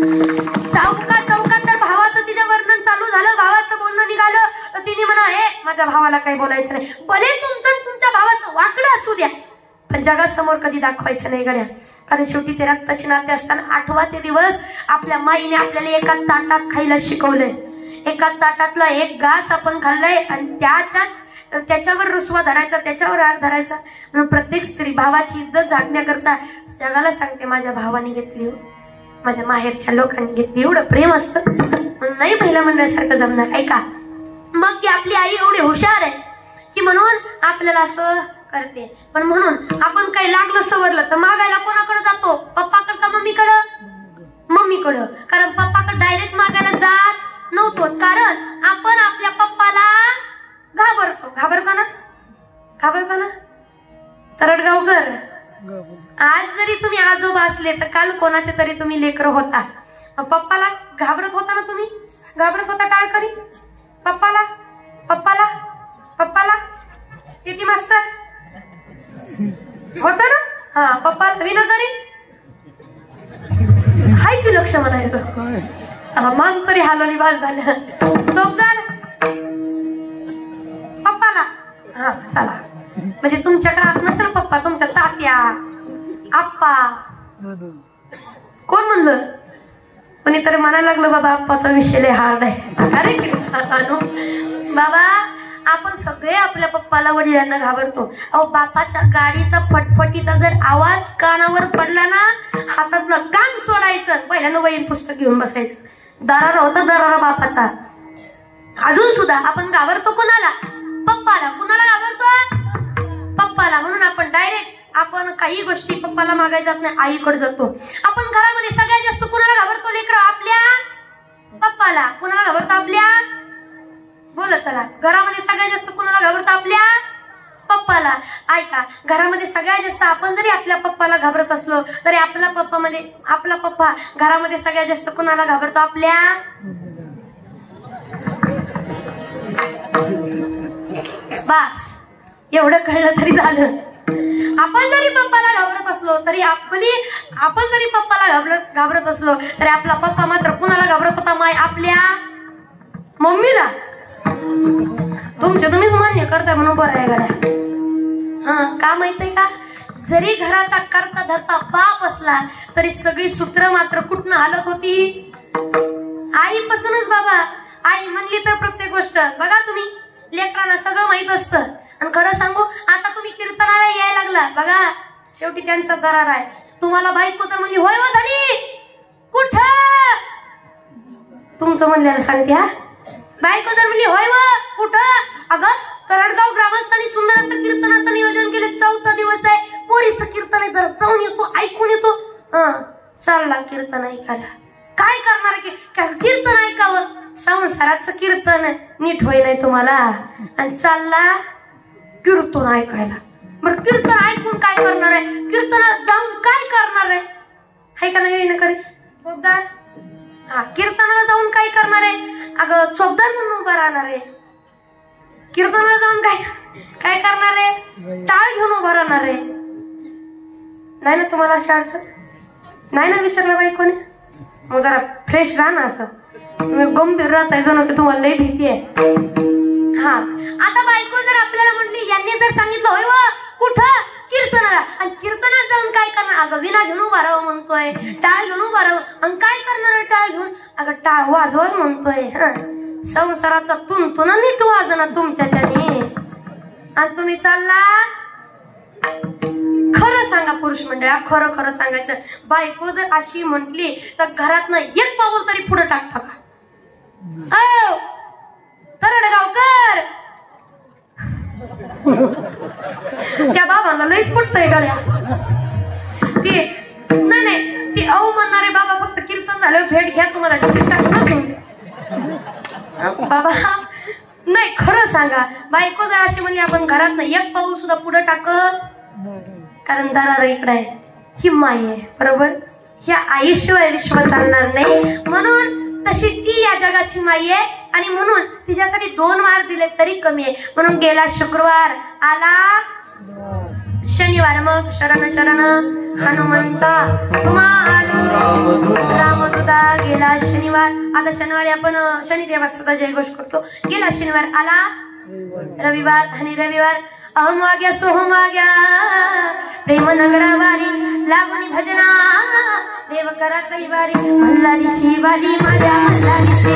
चौकात तर भावाचं तिचं वर्णन चालू झालं, भावाचं बोलणं निघालं तर तिने म्हणा हे माझ्या भावाला काही बोलायचं नाही. भले तुमच्या भावाचं वाकडं असू द्या, पण जगासमोर कधी दाखवायचं नाही गड्या. कारण शेवटी ते रक्ताचे नाते असताना 8वा ते दिवस आपल्या माईने आपल्याला एका ताटात खायला शिकवलंय. एका ताटातला एक घास आपण खाल्लाय आणि त्याच्यावर रुसवा धरायचा, त्याच्यावर राग धरायचा. म्हणून प्रत्येक स्त्री भावाची इज्जत झाकण्याकरता जगाला सांगते माझ्या भावाने घेतली, माझ्या माहेरच्या लोकांनी घेतली. एवढं प्रेम असतं म्हणून नाही महिला मंडळासारखं जमणार. ऐका, मग ती आपली आई एवढी हुशार आहे की म्हणून आपल्याला असं करते. पण म्हणून आपण काही लागलं सवरलं तर मागायला कोणाकडे जातो, पप्पाकडे का मम्मीकडं. कारण पप्पाकडे डायरेक्ट मागायला जात नव्हतो, कारण आपण आपल्या पप्पाला घाबरतो ना. तरडगावकर, आज जरी तुम्ही आजोबा असले तर काल कोणाचे तरी तुम्ही लेकर होता. पप्पाला घाबरत होता ना तुम्ही, घाबरत होता टाळकरी पप्पाला किती मास्तर होत ना. हा पप्पा विनोदरी हाय की लक्ष म्हणायचं. मान तरी हलवली बाज झाल्या. चौकदार पप्पाला हा चला, म्हणजे तुमच्याकडे हात नसेल पप्पा, तुमच्या तात्या आप्पा कोण म्हणलं. कोणीतरी म्हणायला लागलं बाबा आप्पाचा विषय लय हार्ड आहे. अरे बाबा, आपण सगळे आपल्या पप्पाला वडिलांना घाबरतो. अहो बापाच्या गाडीचा फटफटीचा जर आवाज कानावर पडला ना, हातातलं काम सोडायचं, पहिल्यानं वहीन पुस्तक घेऊन बसायचं. दरारा होता दरारा बापाचा. अजून सुद्धा आपण घाबरतो कोणाला, पप्पाला. कुणाला घाबरतो, पप्पाला. म्हणून आपण डायरेक्ट आपण काही गोष्टी पप्पाला मागायला जात नाही, आईकडे जातो. आपण घरामध्ये सगळ्यात जास्त कुणाला घाबरतो लेकरं, आपल्या पप्पाला. कुणाला घाबरतो, आपल्या बोला चला, घरामध्ये सगळ्यात जास्त कुणाला घाबरतो, आपल्या पप्पाला. ऐका, घरामध्ये सगळ्यात जास्त आपण जरी आपल्या पप्पाला घाबरत असलो तरी आपला पप्पा घरामध्ये सगळ्यात जास्त कुणाला घाबरतो, आपल्या बस. एवढं कळलं तरी झालं. आपण जरी पप्पाला घाबरत असलो तरी आपण जरी पप्पाला घाबरत असलो तरी आपला पप्पा मात्र कुणाला घाबरत होता, माय आपल्या मम्मीला. तुमचे तुम्हीच मान्य करताय म्हणून बरं आहे गड्या. हा का माहितीये का, जरी घराचा करता धरता बाप असला तरी सगळी सूत्र मात्र कुठनं हालत होती, आईपासूनच. बाबा आई म्हणली तर प्रत्येक गोष्ट बघा तुम्ही, लेकरांना सगळं माहित असतं. आणि खरं सांगू, आता तुम्ही कीर्तनाला यायला लागला बघा, शेवटी त्यांचा दरार आहे. तुम्हाला बायको तर म्हणली होय हो धनी कुठं, तुमचं म्हणल्याला सांगते. हा बायको तर म्हणली होय व कुठं. अगं करडगाव ग्रामस्थांनी सुंदर असं कीर्तनाचं नियोजन केले. 4था दिवस आहे, पोरीचं कीर्तन आहे, जरा जाऊन येतो ऐकून येतो. चालला कीर्तन ऐकायला. काय करणार की कीर्तन ऐकावं, संसाराचं कीर्तन नीट होई नाही तुम्हाला, आणि चालला कीर्तन ऐकायला. बरं कीर्तन ऐकून काय करणार आहे, कीर्तनात जाऊन काय करणार आहे, हाय का नाही ना कडे चोपदार. हा कीर्तनाला जाऊन काय करणार आहे, अगं चोपदार म्हणून उभा राहणार आहे. कीर्तनाला जाऊन काय काय करणार आहे, टाळ घेऊन उभा राहणार आहे. नाही ना तुम्हाला अशा अडचण नाही ना विचारलं बाई कोणी. मग जरा फ्रेश राहा ना, असं तुम्ही गंभीर राहताय जणू की तुम्हाला लई भीती आहे. हा आता बायको जर आपल्याला म्हटली, यांनी जर सांगितलं होय व कुठं कीर्तनाला, आणि कीर्तनात जाऊन काय करणार, अगं विना घेऊन उभा राहावं म्हणतोय, टाळ घेऊन उभा राहावं. आणि काय करणार टाळ घेऊन, अगं टाळ वाजवा म्हणतोय. संसाराचा तुंतुन नीट वाजना तुमच्या त्याने, आणि तुम्ही चालला. खरं सांगा पुरुष मंडळा, खरं खरं सांगायचं, बायको जर अशी म्हटली तर घरातनं एक पाऊल तरी पुढे टाकता का. तरडगावकर त्या बाबाला लईच पटतंय गळ्या. ते नाही ते अहो म्हणणारे बाबा फक्त कीर्तन झालं भेट घ्या, तुम्हाला तिकीट टाकूनच बाबा. नाही खरं सांगा, बायको जर अशी म्हणली आपण घरातनं एक पाऊल सुद्धा पुढे टाकत, कारण दरार इकडे आहे, ही माई आहे बरोबर, ह्या आईशिवाय विश्व चालणार नाही. म्हणून तशी ती या जगाची माई आहे, आणि म्हणून तिच्यासाठी 2 वार दिले तरी कमी आहे. म्हणून गेला शुक्रवार आला शनिवार, मग शरण शरण हनुमंता रामदूता. गेला शनिवार, आता शनिवारी आपण शनिदेवास सुद्धा जयघोष करतो. गेला शनिवार आला रविवार, आणि रविवार अहम वाग्या सोहम वाग्या प्रेम नगरावारी लागून भजना देव करा कैवारी. मल्हारीची वाली माझ्या मल्हारीची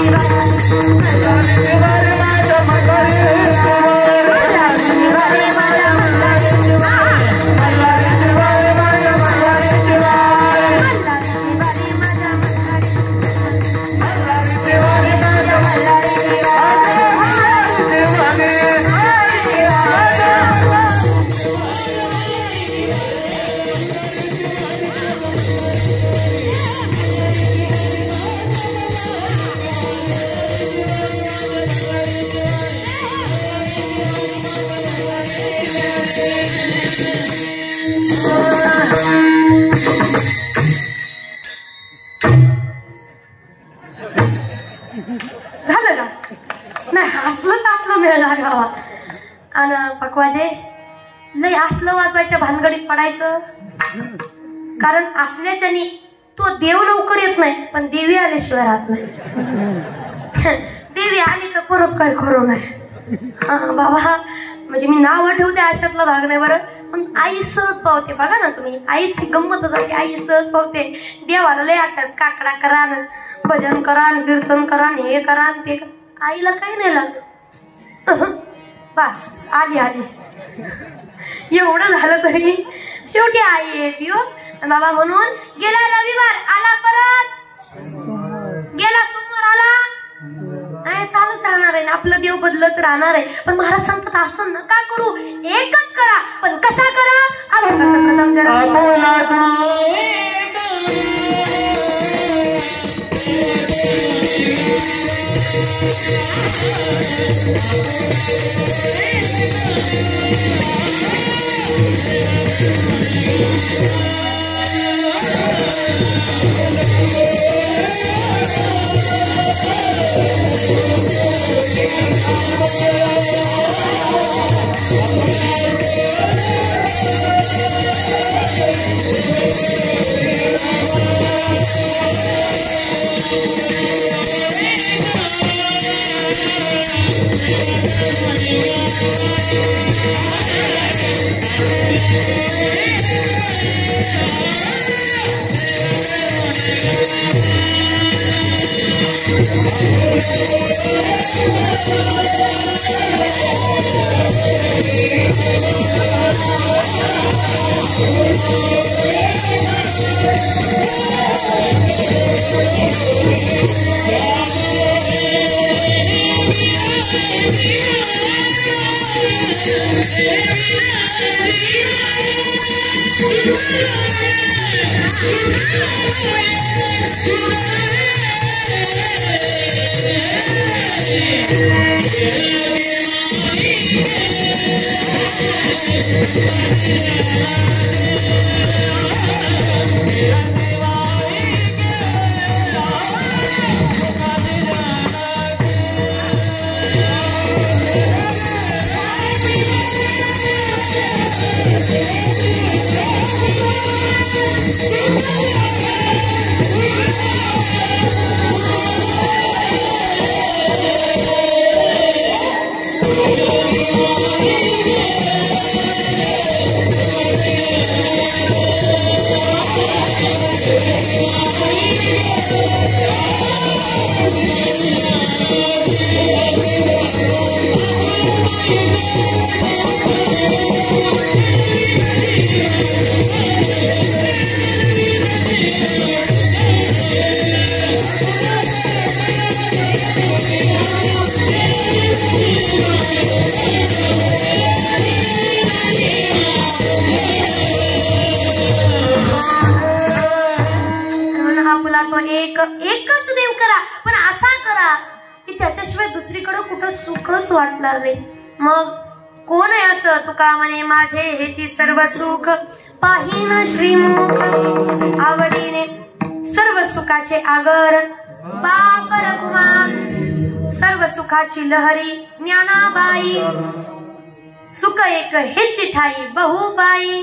झालं का नाही, हसलं तर आपलं मिळाला गावा. आणि पकवाजे लय हसलं वाजवायच्या भानगडीत पडायचं, कारण असल्याच्यानी तो देव लवकर येत नाही, पण देवी आल्याशिवाय राहत नाही. देवी आली तर परत काय खरं नाही. हा बाबा, म्हणजे मी नाव ठेवते अशातला भाग नाही बरं, पण आई सहज पावते. बघा ना तुम्ही, आईची गंमतच अशी, आई सहज पावते. देवाला लय आठवत, काकडा करा, भजन करा, कीर्तन करा, हे करा ते करा. आईला काही नाही लागत, बस आली आली एवढं झालं तरी शेवटी आई येते हो बाबा. म्हणून गेला रविवार आला, परत गेला सोमवार आला. नाही चालूच राहणार आहे ना, आपलं देव बदलत राहणार आहे. पण महाराज सांगतात असं नका करू, एकच करा. पण कसा करा, अभंगाचा प्रथम जरा Thank you. एकच देव करा, पण असा करा की त्याच्याशिवाय दुसरीकडे कुठं सुखच वाटणार नाही. मग कोण आहे असं? तुका म्हणे माझे हेची सर्व सुख पाहिन श्रीमुख, आवडीने सर्व सुखाचे आगर बाप रघुमा, सर्व सुखाची लहरी ज्ञानाबाई, सुख एक हेची ठाई बहुबाई.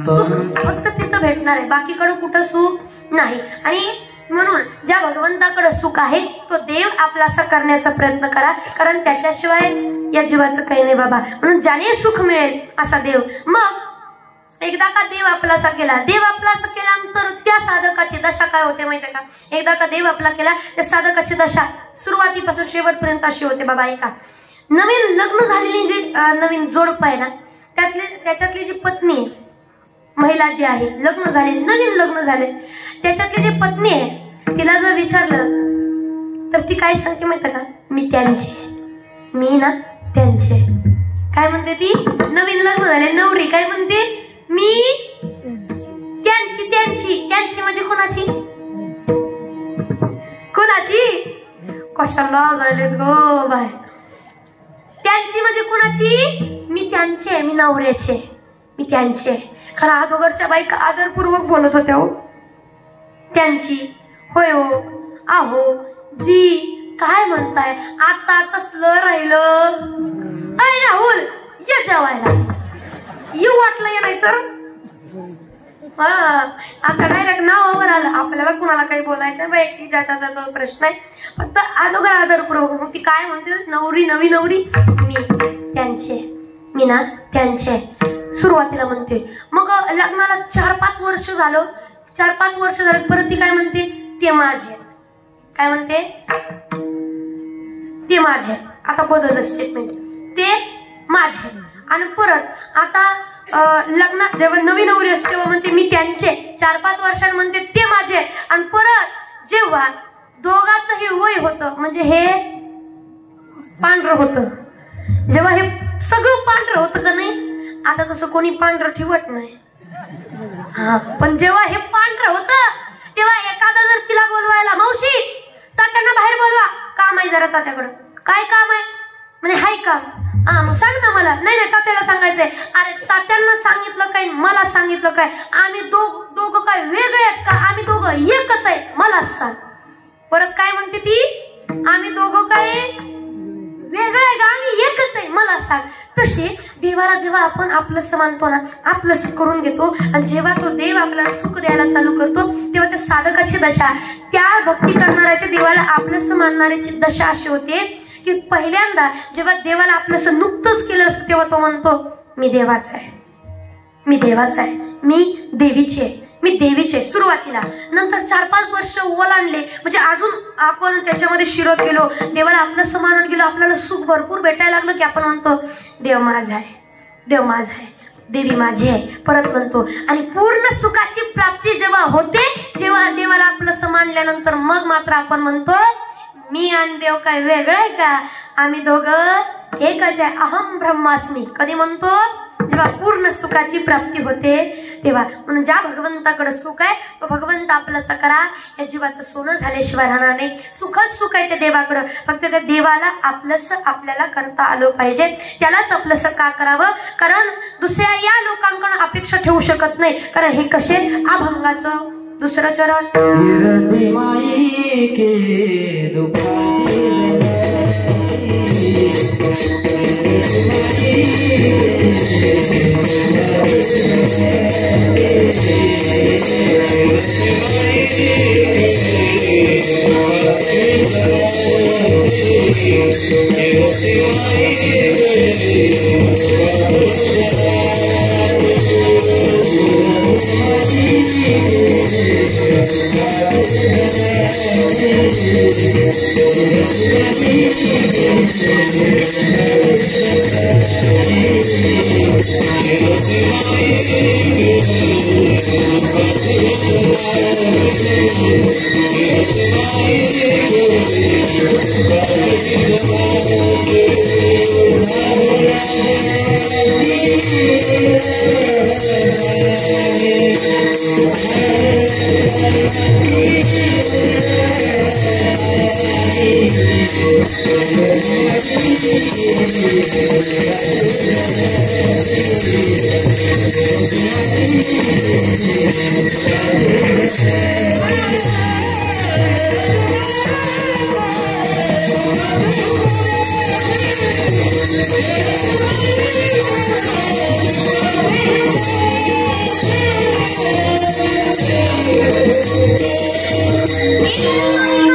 सुख फक्त तिथं भेटणार आहे, बाकीकडे कुठं सुख नाही. आणि म्हणून ज्या भगवंताकडे सुख आहे तो देव आपलासा करण्याचा प्रयत्न करा, कारण त्याच्याशिवाय या जीवाचं काही नाही बाबा. म्हणून ज्याने सुख मिळेल असा देव. मग एकदा का देव आपलासा केला, देव आपलासा केल्यानंतर त्या साधकाची दशा काय होते माहिती का? एकदा का देव आपला केला त्या साधकाची दशा सुरुवातीपासून शेवटपर्यंत अशी होते बाबा. ऐका, नवीन लग्न झालेली जी नवीन जोडप आहे ना, त्याच्यातली जी पत्नी आहे, महिला जी आहे, लग्न झाले, नवीन लग्न झाले, त्याच्यातली जी पत्नी आहे, तिला जर विचारलं तर ती काय सांगते माहिती का? मी त्यांची, मी ना त्यांचे. काय म्हणते ती? नवीन लग्न झाले नवरी काय म्हणते? मी त्यांची. त्यांची त्यांची म्हणजे कोणाची? कोणाची? कशाला झाले गो बाय? त्यांची म्हणजे कोणाची? मी त्यांचे, मी नवऱ्याचे, मी त्यांचे. खरं अगोदरच्या बायका आदरपूर्वक बोलत होत्या हो. त्यांची, होय हो, आहो, जी, काय म्हणताय? आता कसलं राहिलं? अय राहुल, ये जेवायला. येऊ वाटलं ये, नाही तर आता डायरेक्ट नावावर आलं. आपल्याला कुणाला काही बोलायचं बाई, ज्याचा त्याचा प्रश्न आहे. फक्त अगोदर आदरपूर्वक. मग ती काय म्हणते? नवरी, नवी नवरी, मी त्यांचे, मी ना त्यांचे, सुरुवातीला म्हणते. मग लग्नाला 4-5 वर्ष झालं, 4-5 वर्ष झालं, परत ती काय म्हणते? ते माझे. काय म्हणते? ते माझे. आता बदललं स्टेटमेंट, ते माझे. आणि परत आता लग्नात जेव्हा नवी नवरी असते तेव्हा म्हणते मी त्यांचे. 4-5 वर्षांनी म्हणते ते माझे. आणि परत जेव्हा दोघांचं हे वय होतं, म्हणजे हे पांढरं होतं, जेव्हा हे सगळं पांढरं होतं का नाही, आता तसं कोणी पांढरं ठेवत नाही. हा, पण जेव्हा हे पांढरं होतं तेव्हा एखादा जर तिला बोलवायला, मावशी तात्यांना बाहेर बोलवा, काम आहे जरा तात्याकडं. काय काम आहे? म्हणजे हाय काम. हा, मग सांग ना मला. नाही नाही, तात्याला सांगायचंय. अरे तात्यांना सांगितलं काय, मला सांगितलं काय? आम्ही दोघं काय वेगळे आहेत का? आम्ही दोघं एकच आहे, मला सांग. परत काय म्हणते ती? आम्ही दोघं काय वेगळं आहे का? आम्ही एकच आहे, मला सांग. तसे देवाला जेव्हा आपण आपलंसं मानतो ना, आपलंसं करून घेतो, आणि जेव्हा तो देव आपल्याला सुख द्यायला चालू करतो तेव्हा त्या साधकाची दशा, त्या भक्ती करणाऱ्याच्या देवाला आपलंसं मानणाऱ्याची दशा अशी होते की पहिल्यांदा जेव्हा देवाला आपलंसं नुकतंच केलं असतं तेव्हा तो म्हणतो मी देवाचा आहे. मी देवाचा आहे, मी देवीची आहे, मी देवीचे सुरुवातीला. नंतर 4-5 वर्ष ओलांडले म्हणजे अजून आपण त्याच्यामध्ये शिरत गेलो, देवाला आपलं समानत गेलो, आपल्याला सुख भरपूर भेटायला लागलं की आपण म्हणतो देव माझा आहे, देव माझा आहे, देवी माझी आहे परत म्हणतो. आणि पूर्ण सुखाची प्राप्ती जेव्हा होते, जेव्हा देवाला आपलं समानल्यानंतर मग मात्र आपण म्हणतो मी आणि देव काय वेगळं आहे का, आम्ही दोघं एकच आहे, अहम ब्रह्मास्मी. कधी म्हणतो? जेव्हा पूर्ण सुखाची प्राप्ती होते तेव्हा. म्हणून ज्या भगवंताकडे सुख आहे तो भगवंत आपलं करा, या जीवाचं सोनं झाल्याशिवाय राहणार नाही. सुखच सुख आहे ते देवाकडं, फक्त त्या देवाला आपलंस आपल्याला करता आलं पाहिजे, त्यालाच आपलंस का करावं. कारण दुसऱ्या या लोकांकडून अपेक्षा ठेवू शकत नाही, कारण हे कसे अभंगाचं दुसरं चरण.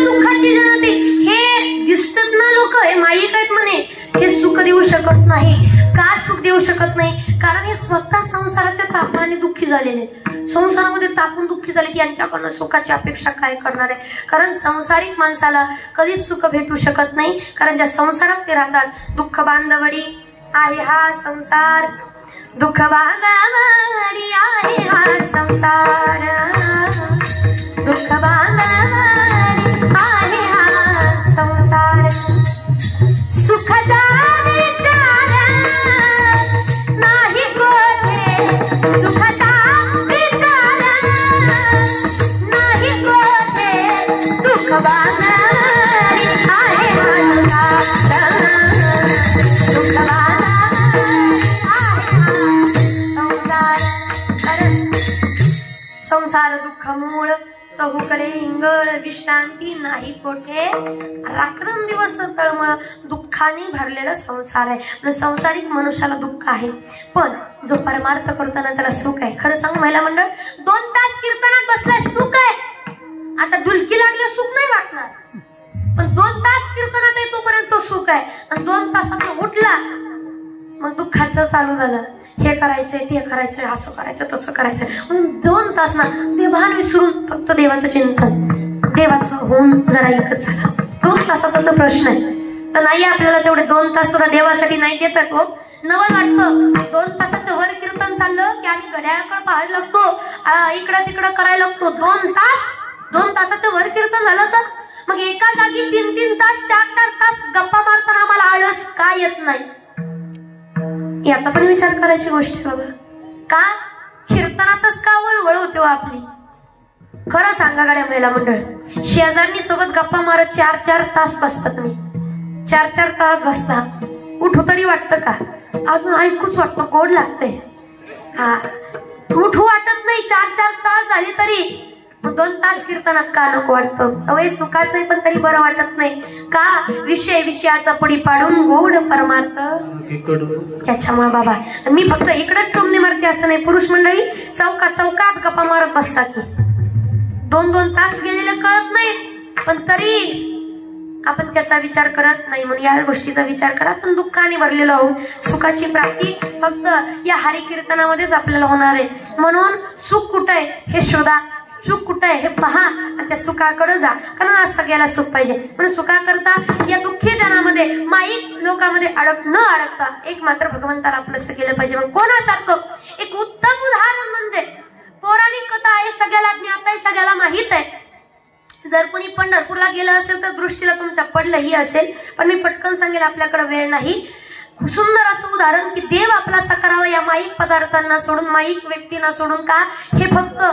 दुःखाची जनते हे दिसतात ना लोक, हे माईक आहेत म्हणे, हे सुख देऊ शकत नाही. का सुख देऊ शकत नाही? कारण हे स्वतः संसाराच्या तापाने दुःखी झालेले, संसारामध्ये तापून दुःखी झाले की यांच्याकडनं सुखाची अपेक्षा काय करणार आहे. कारण संसारिक माणसाला कधीच सुख भेटू शकत नाही, कारण ज्या संसारात ते राहतात दुःख बांधवडी आहे हा संसार, दुःख बांधवडी आहे हा संसार, दुःख बांधवडी आहे हा संसार. सुखदा विचार नाही कोठे, सुखदा विचार नाही कोठे, दुःख बांधवडी आहे हा संसार, दुःख बांधवडी आहे हा संसार. संसार दुःख मूळ, चहूकडे हिंगळ, विश्रांती नाही कोठे, रात्रंदिवस तळमळ, दुःखाने भरलेला संसार आहे. संसारिक मनुष्याला दुःख आहे, पण जो परमार्थ करताना त्याला सुख आहे. खरं सांग महिला मंडळ, 2 तास कीर्तनात बसलाय सुख आहे. आता डुलकी लागले सुख नाही वाटणार, पण 2 तास कीर्तनात आहे तोपर्यंत सुख आहे. आणि 2 तासात उठला मग दुःखाचं चालू झालं, हे करायचंय ते करायचंय, असं करायचं तसं करायचंय. म्हणून 2 तास ना देवान विसरून फक्त देवाचं चिंतन, देवाचं होऊन जरा एकच झाला. 2 तासाचा प्रश्न आहे, तर नाही आपल्याला तेवढे 2 तास सुद्धा देवासाठी नाही देतात हो. नवल वाटतं 2 तासाचं वर कीर्तन चाललं की आम्ही घड्याळाकडे पाहायला लागतो, इकडं तिकडं करायला लागतो. 2 तासाचं वर कीर्तन झालं तर मग एका जागी 3-3 तास 4-4 तास गप्पा मारताना आम्हाला आळस का येत नाही, याचा पण विचार करायची गोष्ट आहे बाबा. का कीर्तनातच का वळवळ होते हो आपली? खरं सांगा गाड्या महिला मंडळ, शेजारनी सोबत गप्पा मारत 4-4 तास बसतात. मी 4-4 तास बसता, उठू तरी वाटतं का? अजून ऐकूच वाटतं, गोड लागतंय. हा, उठू वाटत नाही. 4-4 तास झाले तरी 2 तास कीर्तनात का नको वाटतं? अवय सुखाचं पण तरी बरं वाटत नाही का? विषयाचा पडी पाडून गोड परमार्थ त्याच्यामुळे बाबा मी फक्त इकडेच टोमणे मारते असं नाही. पुरुष मंडळी चौकात गप्पा मारत बसतात की 2-2 तास गेलेले कळत नाही, पण तरी आपण त्याचा विचार करत नाही, म्हणून या गोष्टीचा विचार करा. पण दुःखाने भरलेलो आहोत. सुखाची प्राप्ती फक्त या हरी कीर्तनामध्येच आपल्याला होणार आहे. म्हणून सुख कुठं आहे हे शोधा, सुख कुठं आहे हे पहा आणि त्या सुखाकडे जा. कारण आज सगळ्याला सुख पाहिजे. म्हणून सुखाकरता या दुःखी जनामध्ये माईक लोकांमध्ये न अडकता एक मात्र भगवंताला आपलं केलं पाहिजे. मग कोणासारखं एक उत्तम उदाहरण म्हणजे पौराणिक कथा आहे, सगळ्याला ज्ञात आहे, सगळ्याला माहित आहे. जर कोणी पंढरपूरला गेलं असेल तर दृष्टीला तुमच्या पडलंही असेल, पण मी पटकन सांगेल, आपल्याकडे वेळ नाही. सुंदर असं उदाहरण की देव आपला करावा या माईक पदार्थांना सोडून, माईक व्यक्तींना सोडून. का हे फक्त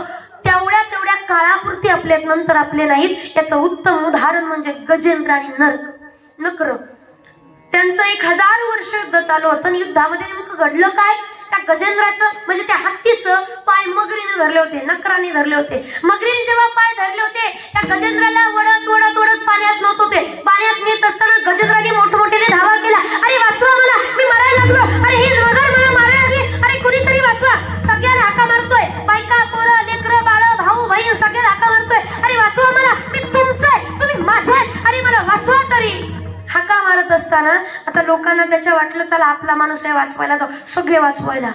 तेवढ्या काळापुरती आपले, नंतर आपले नाहीत. याचं उत्तम उदाहरण म्हणजे गजेंद्र आणि नक्र. त्यांचं 1000 वर्ष युद्ध चालू होतं. युद्धामध्ये नेमकं घडलं काय? त्या गजेंद्राचं म्हणजे त्या हत्तीचं पाय मगरीने धरले होते, नकराने धरले होते. मगरीने जेव्हा पाय धरले होते, त्या गजेंद्राला ओढत पाण्यात नेत होते. पाण्यात नेत असताना गजेंद्राने मोठमोठ्याने धावा केला. अरे वाचवा मला, मी मरायला लागलो, अरे ही मगर मला मारायला लागली, अरे कुणीतरी वाचवा. सगळ्याला हाका मारतोय, बायका पोरं लेकरं बाळ भाऊ बहीण सगळ्याला हाका मारतोय. अरे वाचवा मला, मी तुमचंय, तुम्ही माझे, अरे मला वाचवा. तरी हाका मारत असताना आता लोकांना त्याच्या वाटलं चला आपला माणूस आहे, वाचवायला जाऊ. सगळे वाचवायला,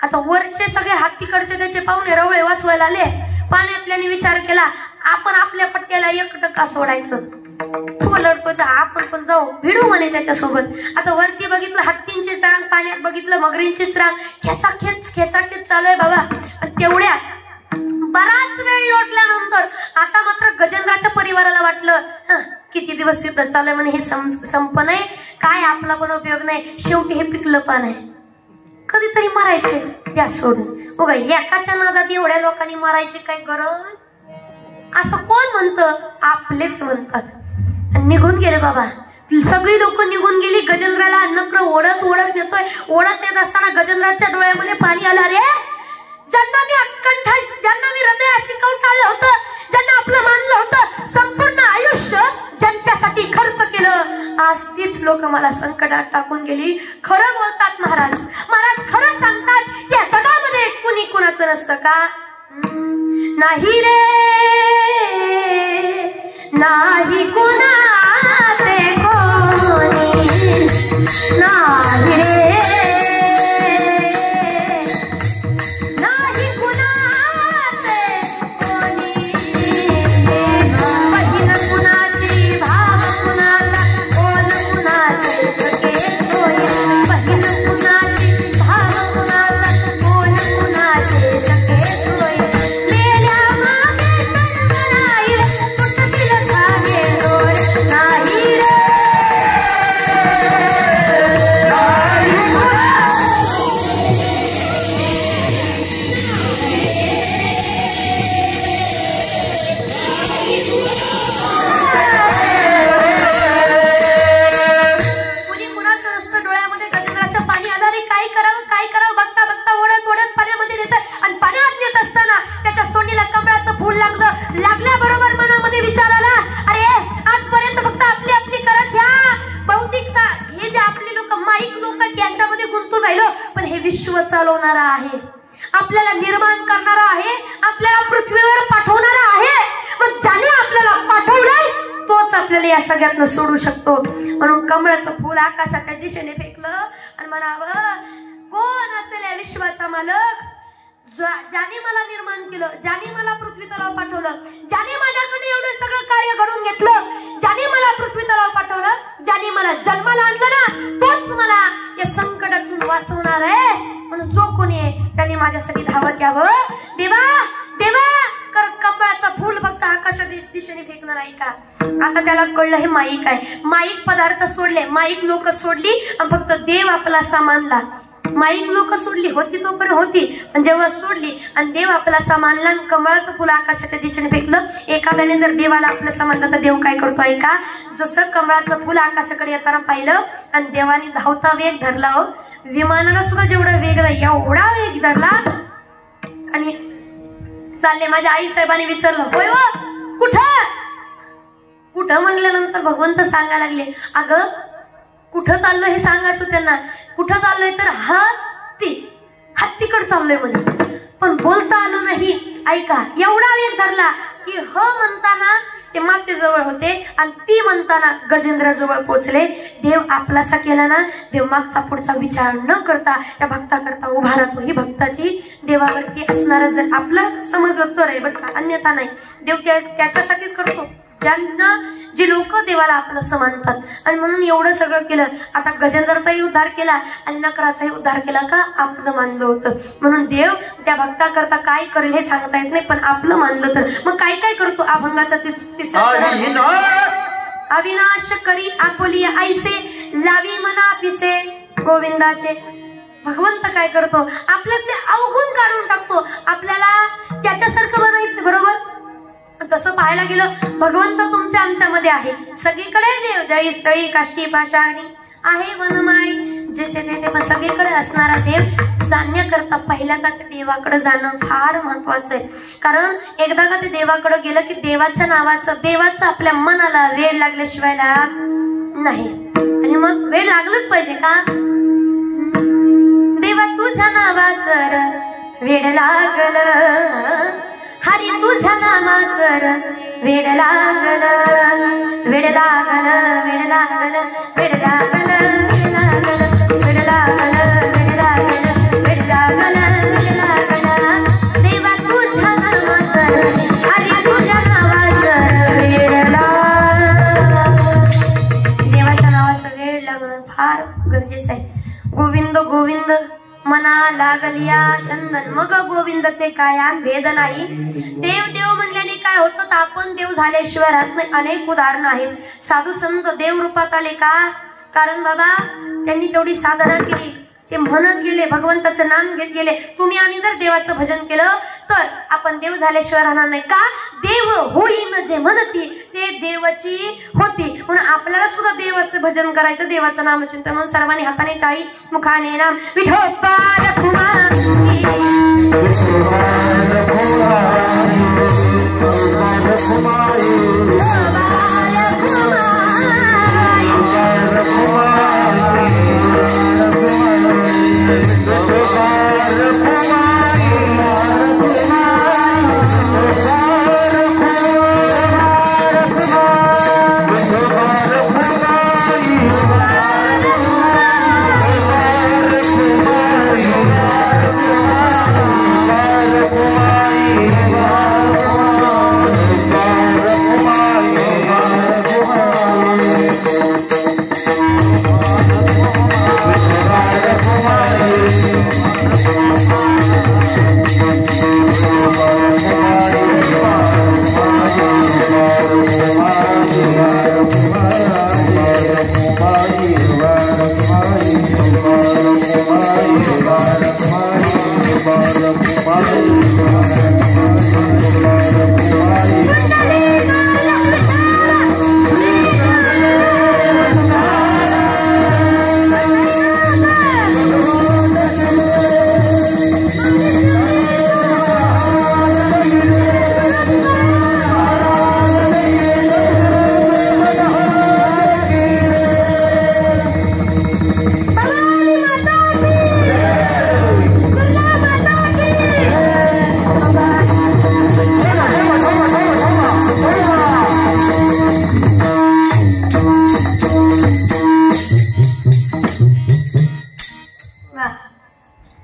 आता वरचे सगळे हातीकडचे त्याचे पाहुणे रवळे वाचवायला आले. पाण्यातल्याने विचार केला आपण आपल्या पट्ट्याला 1% सोडायचं, तो लढतोय तर आपण पण जाऊ, भिडू म्हणे त्याच्यासोबत. आता वरती बघितलं हत्तींची चांग, पाण्यात बघितलं मगरींची चांग, खेचाखेच चालू आहे बाबा. तेवढ्या बराच वेळ लोटल्यानंतर आता मात्र गजेंद्राच्या परिवाराला वाटलं किती दिवस युद्ध चालू आहे म्हणे, हे संपन आहे काय, आपला पण उपयोग नाही, शेवटी हे पिकलं पान आहे, कधीतरी मारायचे या सोडून. बघा एकाच्या नादात एवढ्या लोकांनी मारायची काय गरज, असं कोण म्हणतं? आपलेच म्हणतात. निघून गेले बाबा, सगळी लोक निघून गेली. गजेंद्राला नक्र ओढत नेतोय. ओढत येत असताना गजेंद्राच्या डोळ्यामध्ये पाणी आलं. रे ज्यांना मी अखंड, ज्यांना मी हृदयाशी कवटाळलं होतं, ज्यांना आपलं मानलं होतं, संपूर्ण आयुष्य ज्यांच्यासाठी खर्च केलं, आज तीच लोक मला संकटात टाकून गेली. खरं बोलतात महाराज, खरं सांगतात की या जगामध्ये कुणी कुणाचं नसतं का? नाही रे, नाही कुणाचे कोणी, नाही रे, चालवणारा आहे, आपल्याला निर्माण करणारा आहे, आपल्याला पृथ्वीवर पाठवणारा आहे. मग ज्याने आपल्याला पाठवलंय तोच आपल्याला या सगळ्यातनं सोडू शकतो. म्हणून कमळाचं फूल आकाशाच्या दिशेने फेकलं आणि म्हणावं कोण असेल या विश्वाचा मालक, ज्याने मला निर्माण केलं, ज्याने मला पृथ्वी तलाव पाठवलं, ज्याने माझ्याकडे एवढं सगळं कार्य घडून घेतलं, ज्याने मला पृथ्वी तलाव पाठवलं, ज्याने मला जन्माला आणलं ना, तोच मला या संकटातून वाचवणार आहे. म्हणून जो कोणी आहे त्याने माझ्यासाठी धावत यावं. देवा देवा कर, कमळाचं फूल फक्त आकाशाच्या दिशेने फेकणार आहे का? आता त्याला कळलं हे माईक आहे. माईक पदार्थ सोडले, माईक लोक सोडली आणि फक्त देव आपला सामानला. माईक लोक सोडली होती तोपर्यंत होती, पण जेव्हा सोडली आणि देव आपला सामानला आणि कमळाचं फुल आकाशाच्या दिशेने फेकलं. एखाद्याने जर देवाला आपलं सामानलं तर देव काय करतो आहे का? जसं कमळाचं फुल आकाशाकडे येताना पाहिलं आणि देवाने धावता वेग धरला, हो विमानाला सुद्धा जेवढा वेग नाही एवढा वेग धरला आणि चालले. माझ्या आई साहेबांनी विचारलं होय व कुठं कुठं म्हणल्यानंतर भगवंत सांगायला लागले, अगं कुठं चाललो हे सांगायचं त्यांना. कुठं चाललोय तर हत्तीकडे चाललोय म्हणे, पण बोलता आलं नाही. ऐका एवढा वेग धरला की ह म्हणताना ते मातेजवळ होते आणि ती म्हणताना गजेंद्राजवळ पोहोचले. देव आपलासा केला ना, देव मागचा पुढचा विचार न करता त्या भक्ताकरता उभा राहतो. ही भक्ताची देवावरती असणारा जर आपला समज उत्तर आहे बरं का, अन्यथा नाही. देव त्याच्यासाठीच करतो ज्यांना जे लोक देवाला आपलं मानतात. आणि म्हणून एवढं सगळं केलं. आता गजेंद्राचाही उद्धार केला आणि नकराचाही उद्धार केला का, आपलं मानलं होतं. म्हणून देव त्या भक्ताकरता काय करेल हे सांगता येत नाही, पण आपलं मानलं तर मग काय काय करतो. अभंगाचा अविनाश करी आपुली ऐसे लावी मना पिसे गोविंदाचे. भगवंत काय करतो, आपल्यातले अवगुण काढून टाकतो. आपल्याला त्याच्यासारखं बनायचं. बरोबर, तसं पाहायला गेलं भगवंत तुमच्या आमच्यामध्ये आहे. सगळीकडे देव जळी स्थळी काष्टी पाषाणी आहे वनमाळी जेथे तेथे, पण सगळीकडे असणारा देव जाणण्याकरता पहिल्यांदा त्या देवाकडे जाणं फार महत्वाचं आहे. कारण एकदा का ते देवाकडे गेलं की देवाच्या देवाचं आपल्या मनाला वेळ लागल्याशिवाय नाही. आणि मग वेळ लागलंच पाहिजे का, देवा तुझ्या नावाचं वेळ लागल, हरी तुझ्या नामाचं वेड लागल, वेड लागल, वेड लागल, वेड लागल, वेड लागल, वेड लागल, वेड लागल, वेड लागल, वेड लागल. देवा तुझ्या नामाचं, हरी तुझ्या नावाचं वेड लागल. देवाच्या नावाचं वेड लागणं फार गरजेचं आहे. गोविंद गोविंद मना लागलिया चंदन, मग गोविंद ते काया भेद नाही. देव देव म्हणल्याने काय होतं, तर आपण देव झाल्याशिवाय राहत नाही. अनेक उदाहरणं आहेत. साधू संत देव रूपात आले का, कारण बाबा त्यांनी तेवढी साधना केली, ते म्हणत गेले, भगवंताचं नाम घेत गेले. तुम्ही आम्ही जर देवाचं भजन केलं तर आपण देव झाल्याशिवाय राहणार नाही का. देव होईन जे म्हणती ते देवाची होती. म्हणून आपल्याला सुद्धा देवाचं भजन करायचं, देवाचं नामचिंतन. म्हणून सर्वांनी हाताने टाळी मुखाने नाम विठोबार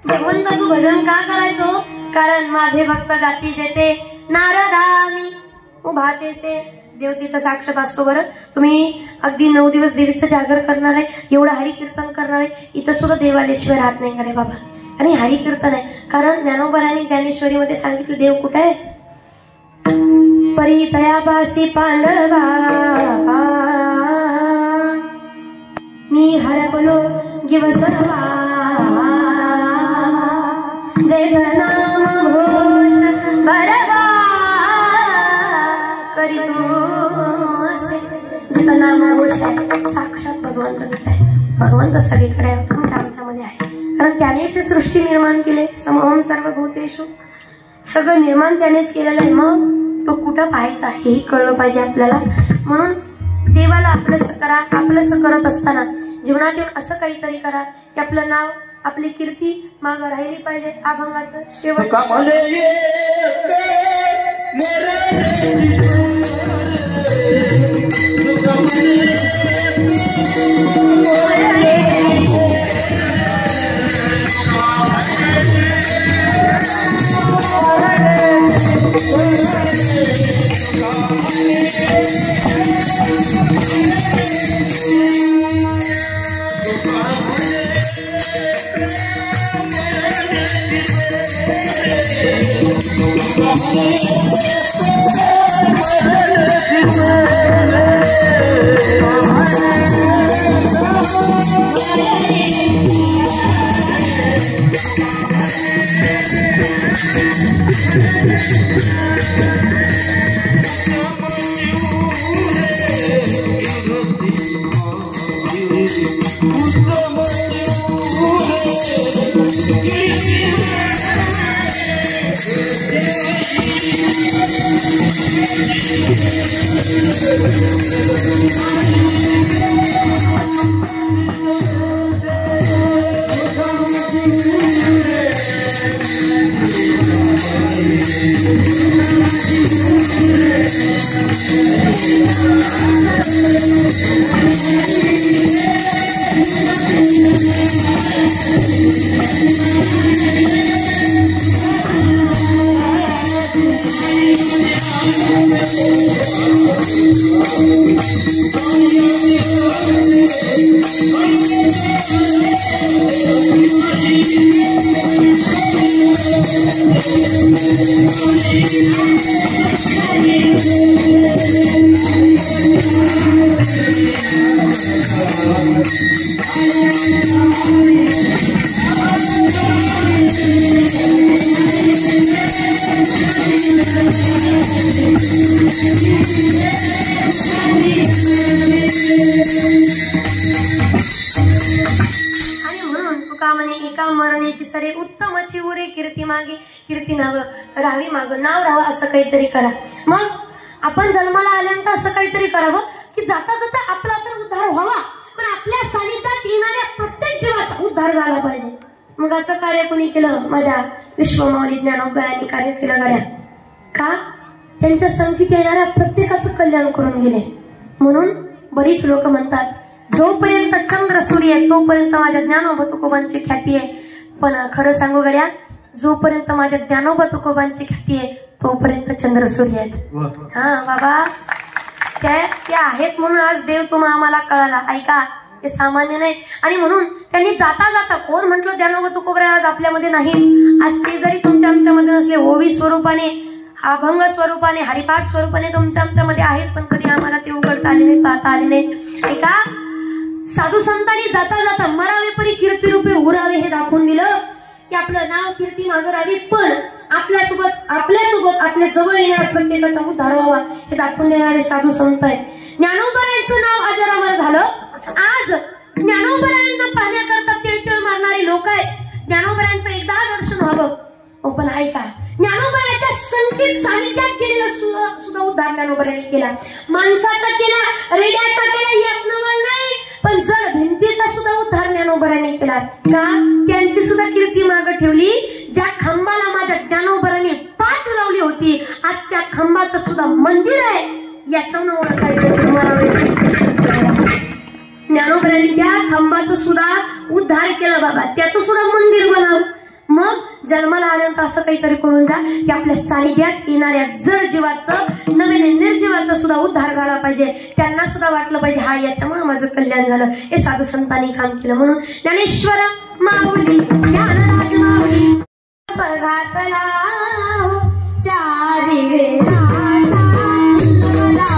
भगवंताचं भजन का करायचो, कारण माझे भक्त गाती जेते नारदामी उभा तेथे. देव तिथं साक्षात असतो. बरं, तुम्ही अगदी 9 दिवस देवीचं जागर करणार आहे, एवढं हरिकीर्तन करणार आहे, इथं सुद्धा देव आल्याशिवाय राहत नाही रे बाबा. आणि हरिकीर्तन आहे, कारण ज्ञानोबरांनी ज्ञानेश्वरीमध्ये सांगितलं देव कुठे आहे. परी तयापासी पांडवा मी हरपलो गिव सर्वा, जय नाम घोष बरवा करी तू. जिथं नाम घोष आहे साक्षात भगवंत तिथे आहे. भगवंत सगळीकडे आहे, तुमच्या आमच्यामध्ये आहे. कारण त्यानेच ही सृष्टी निर्माण केले. समोहम सर्वभूतेषु, सगळं निर्माण त्यानेच केलेलं आहे. मग तो कुठं पाहायचा हेही कळलं पाहिजे आपल्याला. म्हणून देवाला आपलंसं करा. आपलंसं करत असताना जीवनात येऊन असं काहीतरी करा की आपलं नाव, आपली कीर्ती मागं राहिली पाहिजे. अभंगाचं शेवट नाव राहावं असं काहीतरी करा. मग आपण जन्माला आल्यानंतर असं काहीतरी करावं की जाता जाता आपला तर उद्धार व्हावा, पण आपल्या सानिध्यात येणाऱ्या प्रत्येक जीवाचा उद्धार झाला पाहिजे. मग असं कार्य कोणी केलं? माझ्या विश्वमाऊली ज्ञानोबायांनी कार्य केलं गड्या. का? त्यांच्या संगतीत येणाऱ्या प्रत्येकाचं कल्याण करून गेले. म्हणून बरीच लोक म्हणतात जोपर्यंत चंद्र सूर्य आहे तोपर्यंत माझ्या ज्ञानोबा तुकोबांची ख्याती आहे. पण खरं सांगू गड्या, जोपर्यंत माझ्या ज्ञानोबा तुकोबांची ख्याती आहे तोपर्यंत चंद्र सूर्य आहेत. हा बाबा, त्या आहेत म्हणून आज देव तुम्हा आम्हाला कळाला. ऐका, ते सामान्य नाही. आणि म्हणून त्यांनी जाता जाता, कोण म्हटलं ज्ञानोबा तुकोबा आज आपल्यामध्ये नाही, आज ते जरी तुमच्या आमच्यामध्ये नसले, ओवी स्वरूपाने, अभंग स्वरूपाने, हरिपाठ स्वरूपाने तुमच्या आमच्यामध्ये आहेत, पण कधी आम्हाला ते उघडता आले नाही, पाहता आले नाही. ऐका, साधू संतांनी जाता जाता मरावे परी कीर्ती रूपे उरावे हे दाखवून दिलं की आपलं नाव कीर्ती मागं राहावी, पण आपल्यासोबत आपल्या जवळ येणाऱ्या प्रत्येकाचा उद्धार व्हावा हे दाखवून देणारे साधू संत आहेत. ज्ञानोबारायांचं नाव अजरामर झालं. आज ज्ञानोबारायांना पाहण्याकरता तिळतिळ मारणारे लोक आहेत. ज्ञानोबारायांचं एकदा दर्शन व्हावं. पण ऐका, ज्ञानोबाराच्या संकेत सानिध्यात केलेला सुद्धा उद्धार ज्ञानोबारायांनी केला. माणसाचा केला, रेड्याचा केला, एक नवल नाही, पण जड भिंतीचा सुद्धा उद्धार ज्ञानोबारांनी केला. का? त्यांची सुद्धा कीर्ती मागे ठेवली. ज्या खांबाला माझ्या ज्ञानोबारांनी पाठ लावली होती, आज त्या खांबाचं सुद्धा मंदिर आहे. याचं ओळखायचं तुम्हाला. ज्ञानोबारांनी त्या खांबाचं सुद्धा उद्धार केला बाबा, त्याचं सुद्धा मंदिर बनावं. मग जन्माला आल्यानंतर असं काहीतरी करून जा की आपल्या सानिध्यात येणाऱ्या जड जीवाचं, नव्याने निर्जीवाचं सुद्धा उद्धार झाला पाहिजे. त्यांना सुद्धा वाटलं पाहिजे हा याच्यामुळे माझं कल्याण झालं. हे साधू संतांनी काम केलं. म्हणून ज्ञानेश्वर माऊली, ज्ञानराज माऊली घातला चारी वेदाचा बोला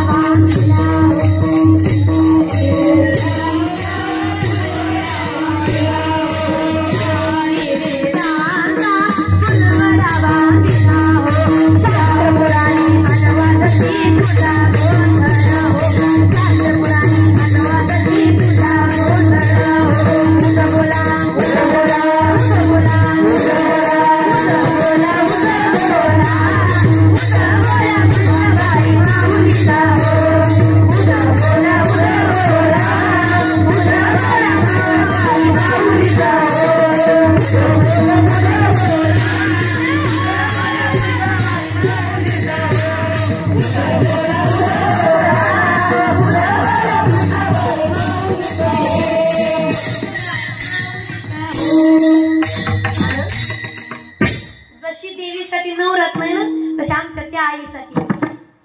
आईसाठी नवरत्न आहे ना, तशा आमच्या त्या आईसाठी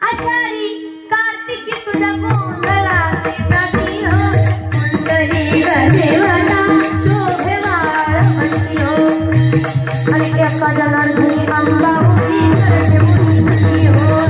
आषाढी कार्तिकी तुझ्या गोंधळाची जाती हो, कुंडली देवाला शोभे वाळवंटी हो, आणि एका जनार्दनी अंबा उभी करते मुली हो.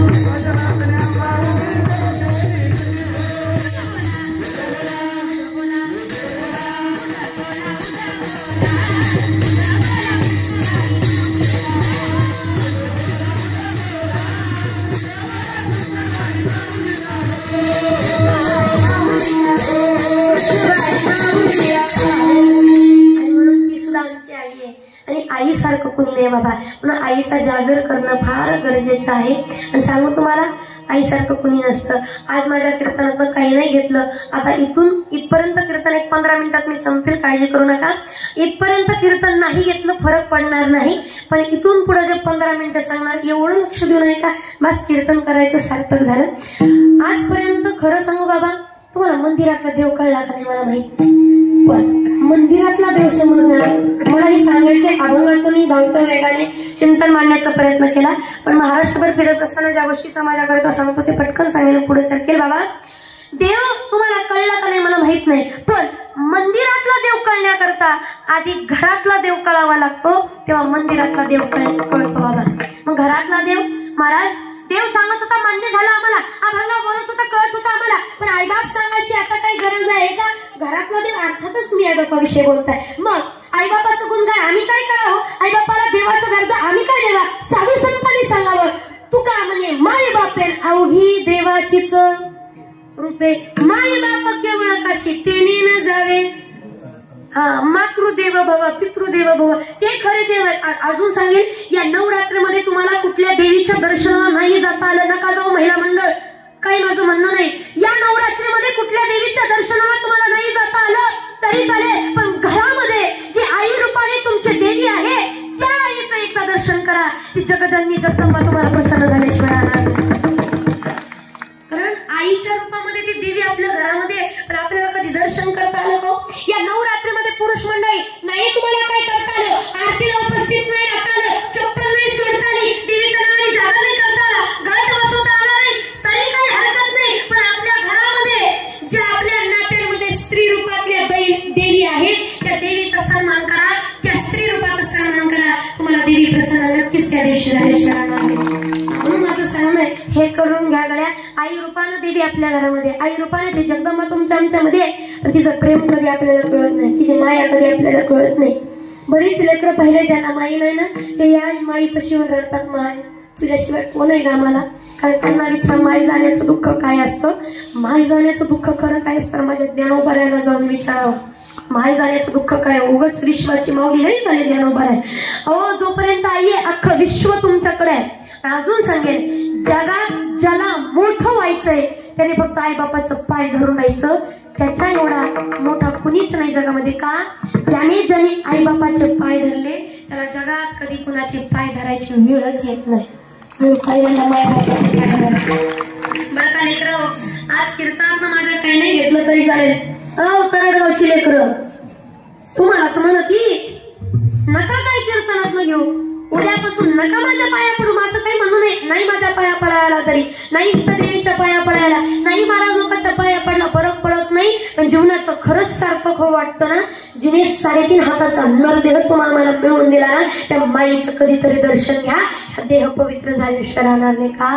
आणि आईसारखं कुणी नाही बाबा, म्हणून आईचा जागर करणं फार गरजेचं आहे. आणि सांगू तुम्हाला, आईसारखं कुणी नसतं. आज माझ्या कीर्तनातनं काही नाही घेतलं, आता इथून इथपर्यंत कीर्तन एक 15 मिनिटात मी संपेल, काळजी करू नका. इथपर्यंत कीर्तन नाही घेतलं फरक पडणार नाही, पण इथून पुढे जे 15 मिनिटं सांगणार एवढं लक्ष देऊ नये का, बस कीर्तन करायचं सार्थक झालं. आजपर्यंत खरं सांगू बाबा, तुम्हाला मंदिरातला देव कळला का नाही मला माहित, पण मंदिरातला देव समजणार मला हे सांगायचंय. अभंगाचं मी धावत्या वेगाने चिंतन मांडण्याचा प्रयत्न केला, पण महाराष्ट्रभर फिरत असताना ज्या गोष्टी समाजाकरता सांगतो ते पटकन सांगायला पुढे सरकेल. बाबा, देव तुम्हाला कळला का नाही मला माहित नाही, पण मंदिरातला देव कळण्याकरता आधी घरातला देव कळावा लागतो, तेव्हा मंदिरातला देव कळतो बाबा. मग घरातला देव, महाराज देव सांगत होता मान्य झालं आम्हाला, अभंगा बोलत होता कळत होता आम्हाला, पण आईबाप सांगायची आता काही गरज आहे का. घरातला देव अर्थातच मी आईबापाविषयी बोलताय, मग आईबापाचं गुणगान आम्ही काय करावं, आईबापाला देवाचा दर्जा आम्ही काय द्यावा, साधू संतांनी सांगावं. तुका म्हणे माई बापेन अवघी देवाचीच रूपे, माई बाप केवळ काशी तेने न जावे. हा, मातृदेव भव पितृदेव भव, ते खरे देव आहे. अजून सांगेल, या नवरात्रीमध्ये तुम्हाला कुठल्या देवीच्या दर्शनाला नाही जाता आलं, नका जाऊ महिला मंडळ, काही माझं म्हणणं नाही. या नवरात्रीमध्ये कुठल्या देवीच्या दर्शनाला तुम्हाला नाही जाता आलं तरी चालेल, पण घरामध्ये जी आई रूपाने तुमची देवी आहे त्या आईचं एकदा दर्शन करा. ती जगजननी जगदंबा तुम्हाला प्रसन्न झाल्याशिवाय राहणार नाही. कारण आईच्या रूपामध्ये ती देवी आपल्या घरामध्ये, पण आपल्याला कधी दर्शन करता आलं का. या नवरात्रीमध्ये पुरुष मंडळी नाही तुम्हाला काय करता आलं, आरतीला उपस्थित नाही राहता आलं, चप्पल नाही सोडता आली, देवीच्या नावाने जागर नाही करता आला, गळत बसवता आला नाही तरी काही हरकत नाही, पण आपल्या घरामध्ये ज्या आपल्या नात्यांमध्ये स्त्री रूपातल्या देवी आहेत त्या देवीचा सन्मान करा, त्या स्त्री रूपाचा सन्मान करा. तुम्हाला देवी प्रसन्न नक्कीच त्या दिवशी झाल्याशिवाय राहणार नाही. म्हणून माझं सांगणं आहे, हे करून घ्या गड्या. आई रूपानं देवी आपल्या घरामध्ये, आई रूपाने ती जगदंबा तुमच्या आमच्यामध्ये आहे, पण तिचं प्रेम कधी आपल्याला कळत नाही, तिची माया कधी आपल्याला कळत नाही. बरीच लेकरं पहिले ज्यांना माई नाही ना, ते या माई पशीवर रडतात, माय तुझ्याशिवाय कोण आहे का मला. कारण त्यांना विचार माई जाण्याचं दुःख काय असतं, माई जाण्याचं दुःख खरं काय असतं, माझ्या ज्ञानोबाऱ्याला जाऊन विचारावं. माई जाण्याचं दुःख काय, उगाच विश्वाची माऊली नाही झाले ज्ञानोबाराय. अहो, जोपर्यंत आई आहे अख्खं विश्व तुमच्याकडे आहे. अजून सांगेल, जगात ज्याला मोठं व्हायचंय त्याने फक्त आई बापाचं पाय धरून राहायचं, त्याच्या एवढा मोठा कुणीच नाही जगामध्ये. का, ज्याने ज्याने आई बापाचे पाय धरले त्याला जगात कधी कुणाचे पाय धरायची वेळच येत नाही. पहिल्यांदा माय बापाचे पाय धरायचे. बरं का लेकरं, आज कीर्तनात माझ्या काही नाही घेतलं तरी चालेल. तरडगावची लेकरं तुम्हालाच म्हणत की नका काय कीर्तनात घेऊ, उद्यापासून नका माझ्या पाया पडू. माझं काही म्हणू नये, नाही माझ्या पाया पडायला तरी, नाही देवीच्या पाया पडायला, नाही महाराज लोकांच्या पाया पडला फरक पडत नाही, पण जीवनाचं खरंच सार्थक हो वाटतं ना, जिने 3.5 हाताचा नरदेह तुम्हाला मिळवून दिला ना, त्या माईचं कधीतरी दर्शन घ्या. देह पवित्र झाल्याशिवाय राहणार नाही. का,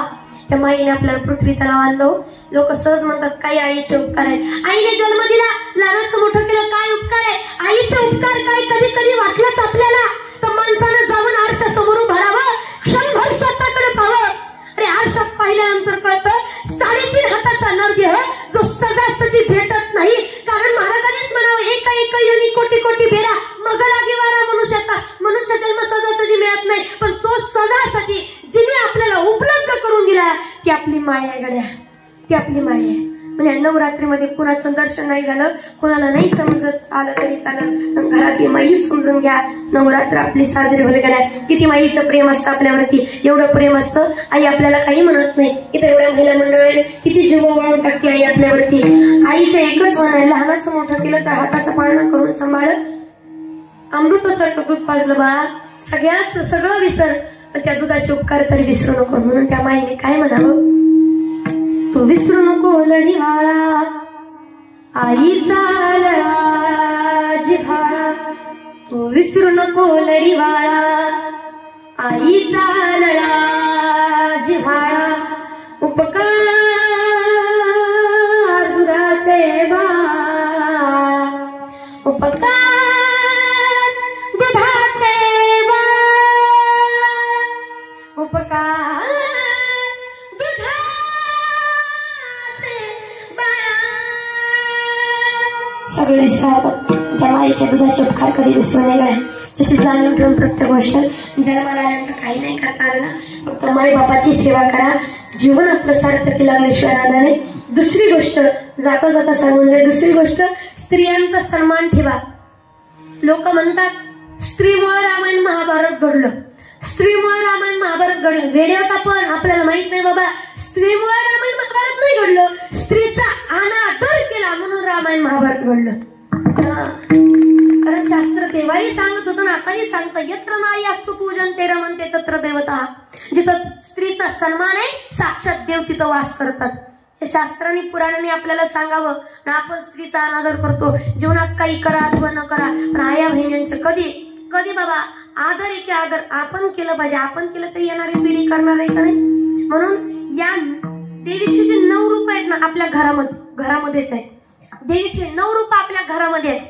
त्या माईने आपल्याला पृथ्वी तलाव आणलं. लोक सहज म्हणतात काही आईचे उपकार आहेत, आईने जन्म दिला, लहानाचं मोठं केलं, काय उपकार आहे. आईचे उपकार काय कधी कधी वाटलंच आपल्याला तर माणसानं जाऊन आरशासमोर भरावं, क्षणभर स्वतःकडे पाहावं. अरे आरशात पाहिल्यानंतर कळतं 3.5 हाताचा नरदेह जो सजासजी भेटत नाही. कारण महाराजांनीच म्हणावं, एका एका योनी कोटी कोटी भेरा मग लागे वारा मनुष्याचा. मनुष्य जन्म सजासजी मिळत नाही, पण तो सजासजी जिने आपल्याला उपलब्ध करून दिला ती आपली माया आहे गड्या, ती आपली माया आहे. म्हणजे नवरात्रीमध्ये कुणाचं दर्शन नाही झालं, कुणाला नाही समजत आलं तरी चालत, घरातली माई समजून घ्या. नवरात्र आपली साजरी होईल गड्या. किती माईचं प्रेम असतं आपल्यावरती, एवढं प्रेम असतं. आई आपल्याला काही म्हणत नाही. इथं एवढ्या महिला मंडळ किती जीव वाळून टाकते आई आपल्यावरती. आईचं एकच म्हण आहे, लहानाचं मोठं केलं तर हाताचं पाळणं करून सांभाळ, अमृतासारखं दूध पाजलं बाळा. सगळं विसर, पण त्या दुधाचे उपकार तरी विसरू नको. म्हणून त्या माईने काय म्हणावं, तू विसरू नको लढीवाळा आईचा लळा जिव्हाळा, तू विसरू नको लढीवाळा आईचा लळा जिव्हाळा, उपकार दुधाचे बा उपकार दुधाचे बा उपकार सगळे विसरावं. त्या माईच्या दुधाचे उपकार कधी विसरू नये. त्याची जाणीव ठेवून प्रत्येक गोष्ट जन्माला आल्यानंतर काही नाही करता आलं ना, फक्त माई बापाची सेवा करा. जीवन आपलं सार्थकी लागल्याशिवाय राहणार नाही. दुसरी गोष्ट जाता जाता सांगून जाईल. दुसरी गोष्ट, स्त्रियांचा सन्मान ठेवा. लोक म्हणतात स्त्रीमुळे रामायण महाभारत घडलं, स्त्रीमुळे रामायण महाभारत घडलं. वेड्यात आपण, आपल्याला माहित नाही बाबा, स्त्रीमुळे रामायण महाभारत नाही घडलं, स्त्रीचा अनादर केला म्हणून रामायण महाभारत घडलं. कारण शास्त्र तेव्हाही सांगत होतं ना, आताही सांगतं, यत्र नारी असतो पूजन ते रमणते तत्र देवता. जिथं स्त्रीचा सन्मान आहे साक्षात देव तिथं वास करतात. हे शास्त्रांनी पुराणांनी आपल्याला सांगावं ना. आपण स्त्रीचा अनादर करतो. जीवनात काही करा अथवा न करा, पण आया बहिणींचं कधी कधी बाबा आदर आहे की आदर आपण केलं पाहिजे. आपण केलं तर येणारी पिढी करणार आहे का नाही. म्हणून या देवीचे जे 9 रूप आहेत ना आपल्या घरामध्येच आहे. देवीचे 9 रूप आपल्या घरामध्ये आहेत.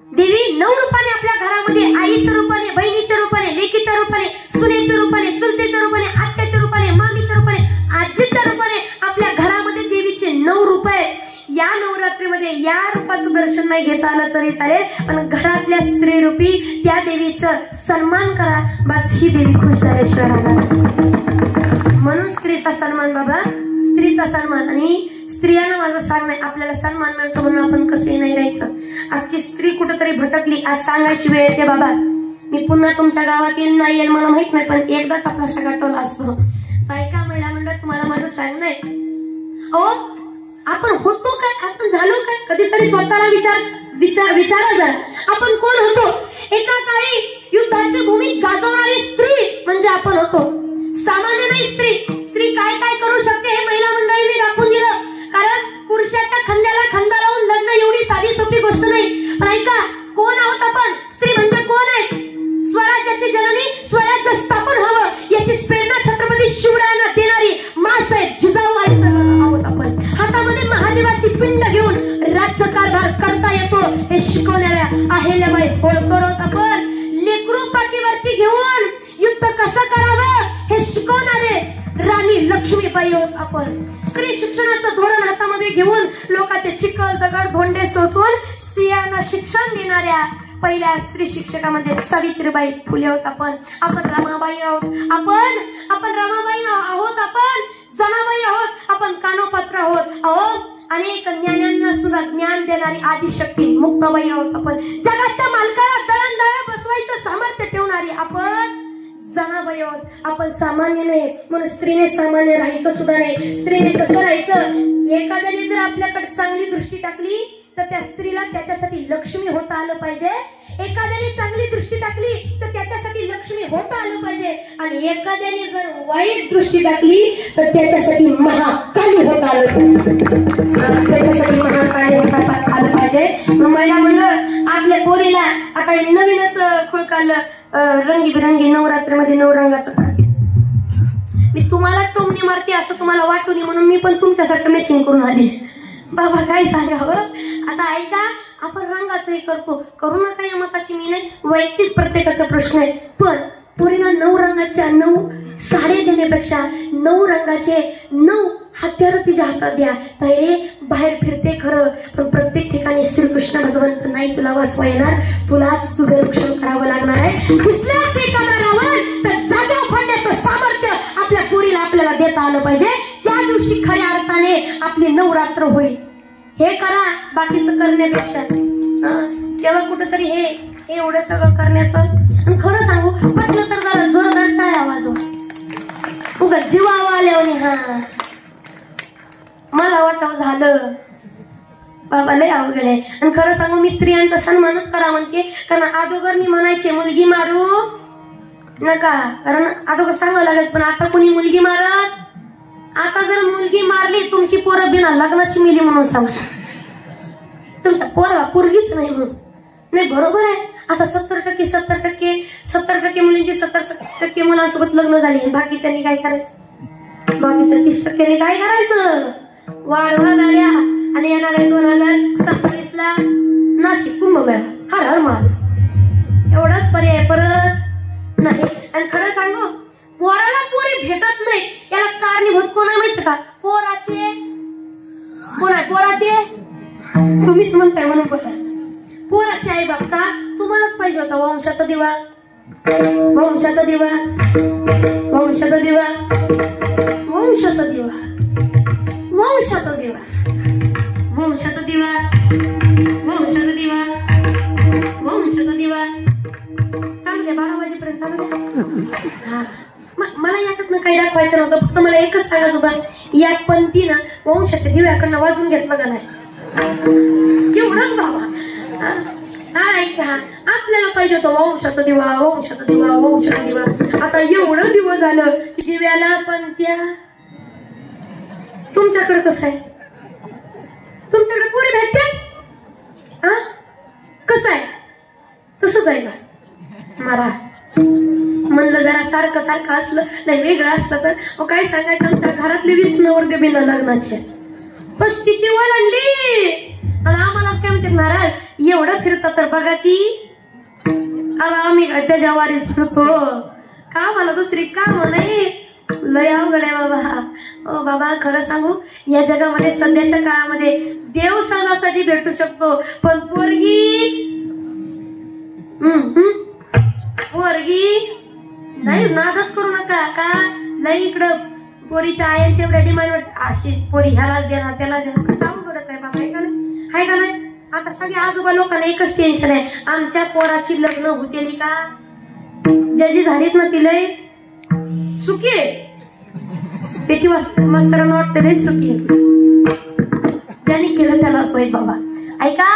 देवी 9 रूपाने आपल्या घरामध्ये, आईच्या रूपाने, बहिणीच्या रूपाने, लेकीच्या रूपाने, सुनेच्या रूपाने, चुलतेच्या रूपाने, आत्याच्या रूपाने, मामीच्या रूपाने, आजीच्या रूपाने आपल्या घरामध्ये देवीचे 9 रूप आहेत. या नवरात्रीमध्ये या रूपाचं दर्शन नाही घेता आलं तरी चालेल, पण घरातल्या स्त्री रूपी त्या देवीचं सन्मान करा. बस ही देवी खुश झाल्याशिवाय राहणार. म्हणून स्त्रीचा सन्मान बाबा, स्त्रीचा सन्मान. आणि स्त्रियांना माझं सांगणं आहे, आपल्याला सन्मान मिळतो म्हणून आपण कसंही नाही राहायचं. आजची स्त्री कुठेतरी भटकली, आज सांगायची वेळ येते बाबा. मी पुन्हा तुमच्या गावात येईल नाही येईल मला माहित नाही, पण एकदाच आपला सगळा टोला असतो. ऐका महिला मंडळ, तुम्हाला माझं सांगणं आहे, अहो आपण होतो काय, आपण झालो काय, कधीतरी स्वतःला विचारा जरा, आपण कोण होतो. एका काळी युद्धाची भूमी गाजवणारी स्त्री म्हणजे आपण होतो. सामान्य नाही स्त्री. स्त्री काय काय करू शकते हे महिला मंडळींनी दाखवून दिलं. कारण पुरुषाच्या खांद्याला खांदा लावून लग्न एवढी साधी सोपी गोष्ट नाही. पण ऐका, कोण आहोत आपण, स्त्री म्हणजे कोण आहे. स्वराज्याची जननी, स्वराज्य स्थापन व्हावं याची प्रेरणा छत्रपती शिवरायांना देणारी माँसाहेब जिजाऊ आहोत आपण. हातामध्ये महादेवाची पिंड घेऊन राज्यकारभार करता येतो हे शिकवणाऱ्या अहिल्याबाई होळकर आहोत आपण. लेकरू पाठीवरती घेऊन युद्ध कसं करावं हे शिकवणारे राणी लक्ष्मीबाई आहोत आपण. स्त्री शिक्षणाचं धोरण हातामध्ये घेऊन लोकांचे चिखल दगड धोंडे सोचून स्त्रियांना शिक्षण देणाऱ्या पहिल्या स्त्री शिक्षकामध्ये सावित्रीबाई फुले आहोत आपण. आपण रमाबाई आहोत आपण रमाबाई आहोत, आपण जनाबाई आहोत, आपण कानोपात्र आहोत. अहो अनेक ज्ञानांना सुद्धा ज्ञान देणारी आदिशक्ती मुक्ताबाई आहोत आपण. जगाच्या मालकाला दळणदळा बसवायचं सामर्थ्य ठेवणारी आपण जनाबाई आहोत. आपण सामान्य नाही, म्हणून स्त्रीने सामान्य राहायचं सुद्धा नाही. स्त्रीने कसं राहायचं, एखाद्याने जर आपल्याकडे चांगली दृष्टी टाकली तर त्या स्त्रीला त्याच्यासाठी लक्ष्मी होता आलं पाहिजे. एखाद्याने चांगली दृष्टी टाकली तर त्याच्यासाठी लक्ष्मी होता आलं पाहिजे. आणि एखाद्याने जर वाईट दृष्टी टाकली तर त्याच्यासाठी महाकाली होता आलं पाहिजे. त्याच्यासाठी महाकाली होता आलं पाहिजे. महिला मंडळ, आपल्या पोरीला आता नवीनच खुळकालं रंगीबिरंगी नवरात्रीमध्ये 9 रंगाचं करते. मी तुम्हाला टोमणी मारते असं तुम्हाला वाटू नये म्हणून मी पण तुमच्यासारखं मॅचिंग करून आली. बाबा काय सांगावं. आता ऐका, आपण रंगाचंही करू नका या मताची मी नाही, वैयक्तिक प्रत्येकाचा प्रश्न आहे. पण पोरीला 9 रंगाच्या 9 साड्या देण्यापेक्षा 9 रंगाचे 9 हत्यार तिच्या हातात द्या. ताईडे बाहेर फिरते खरं, पण प्रत्येक ठिकाणी श्रीकृष्ण भगवंत नाही तुला वाचवा येणार, तुलाच तुझं रक्षण करावं लागणार आहे. दिसल्याच एखादा रावण तर जागा फोडण्याचं सामर्थ्य आपल्या पोरीला आपल्याला देता आलं पाहिजे. त्या दिवशी खऱ्या अर्थाने आपली नवरात्र होईल. हे करा बाकीचं करण्यापेक्षा. तेव्हा कुठंतरी हे एवढं सगळं करण्याचं. आणि खरं सांगू म्हटलं तर जरा जोरदार टाळ्या वाजव, उगा जीवावा आल्याने. हा मला वाटतं झालं बाबा लय अवघड आहे. आणि खरं सांगू मी स्त्रियांचा सन्मानच करा म्हणते. कारण अगोदर मी म्हणायचे मुलगी मारू नका, कारण आता सांगावं लागेल. पण आता कोणी मुलगी मारत, आता जर मुलगी मारली तुमची पोरं बिना लग्नाची मिली म्हणून सांगता, तुमच्या पोरला पोरगीच नाही म्हणून. नाही बरोबर आहे. आता 70% मुलींची 70% मुलांसोबत लग्न झाली. बाकी त्यांनी काय करायचं? बाकी 30% काय करायचं? वाढवा गाड्या आणि येणार आहे 2027ला नाशिक कुंभमेळा. हर हर महादेव. एवढाच पर्याय परत नाही. आणि खरं सांगू, पोराला पोरी भेटत नाही याला कारणीभूत कोण आहे माहिती का? पोराचे कोण आहे? पोराचे तुम्हीच म्हणताय म्हणून बघा. पोराचे आई बाप का तुम्हालाच पाहिजे होता वंशाचा दिवा, वंशाचा दिवा, वंशाचा दिवा, वंशाचा दिवा, वंशाचा दिवा, वंशाचा दिवा, वंशाचा दिवा, वंशाचा दिवा. चालू द्या 12 वाजेपर्यंत चालू द्या. मला याच्यातनं काही दाखवायचं नव्हतं, फक्त मला एकच सांगायचं होतं, या पंथीनं वंशाच्या दिव्याकडनं वाजून घेतलं का नाही एवढंच बाबा. आपल्याला पाहिजे होतं वंशाचा दिवा, वंशाचा दिवा, वंशाचा दिवा. आता एवढं दिवस झालं की दिव्याला पण त्या. तुमच्याकडे कसं आहे? तुमच्याकडे पुरी भेटते? कसं आहे? तसंच आहे का? मारा म्हणलं जरा सारखं सारखं असलं नाही, वेगळं असलं तर काय सांगायचं. आमच्या घरातले 20 नवरदेव बिना लग्नाचे, 35ची वळणली. आणि आम्हाला काय म्हणते महाराज एवढं फिरतात तर बघा की. आम्ही त्याच्या वारीस फिरतो का? मला दुसरी काम नाही. लय अवघड आहे बाबा. ओ बाबा खरं सांगू, या जगामध्ये सध्याच्या काळामध्ये देव सहजासहजी भेटू शकतो, पण पोरगी पोरगी नाही. नादच करू नका का? लय इकडं पोरीच्या आयांची एवढ्या डिमांड अशी पोरी ह्यालाच देणार त्याला देणार. कसं अवघडच आहे बाबा. आहे का नाही? आहे का नाही? आता सगळ्या आजोबा लोकांना एकच टेन्शन आहे, आमच्या पोराची लग्न होतेली का? ज्याची झालीत ना ती लय सुखी आहे. पेटी मस्तरांना वाटतं लय सुखी आहे. त्यांनी केलं त्यालाच वाईट बाबा. ऐका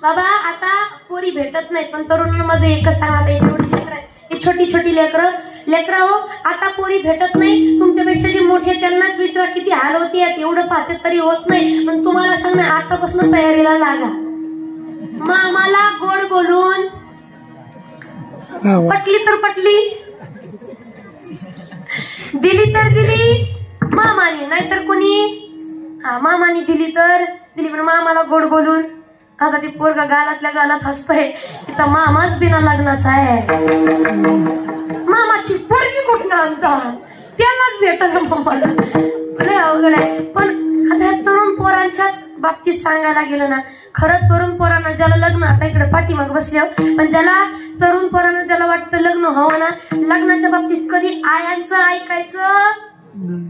बाबा, आता पोरी भेटत नाही, पण तरुणांना माझं एकच सांगा, एवढी लेकरं आहे, छोटी छोटी लेकरं हो. आता पोरी भेटत नाही. तुमच्यापेक्षा जे मोठे त्यांनाच विचारा किती हाल होती. एवढं पाहते तरी होत नाही. पण तुम्हाला सांगणार, आतापासून तयारीला लागा. मामाला गोड बोलून पटली तर पटली, दिली तर दिली मामाने, नाहीतर कोणी मामाने दिली तर दिली, पण मामाला गोड बोलून. आता ती पोरगा गालातल्या गालात हसतंय, तिथं मामाच बिना लग्नाचा आहे. मामाची पोरगी कुठं आणतात? त्यालाच भेटत मामाला. लय अवघड आहे. पण आता तरुण पोरांच्याच बाबतीत सांगायला गेलं ना, खरं तरुण पोरांना ज्याला लग्न, आता इकडे पाठीमाग बसले, पण ज्याला तरुण पोरांना ज्याला वाटतं लग्न हवं ना, लग्नाच्या बाबतीत कधी आयांचं ऐकायचं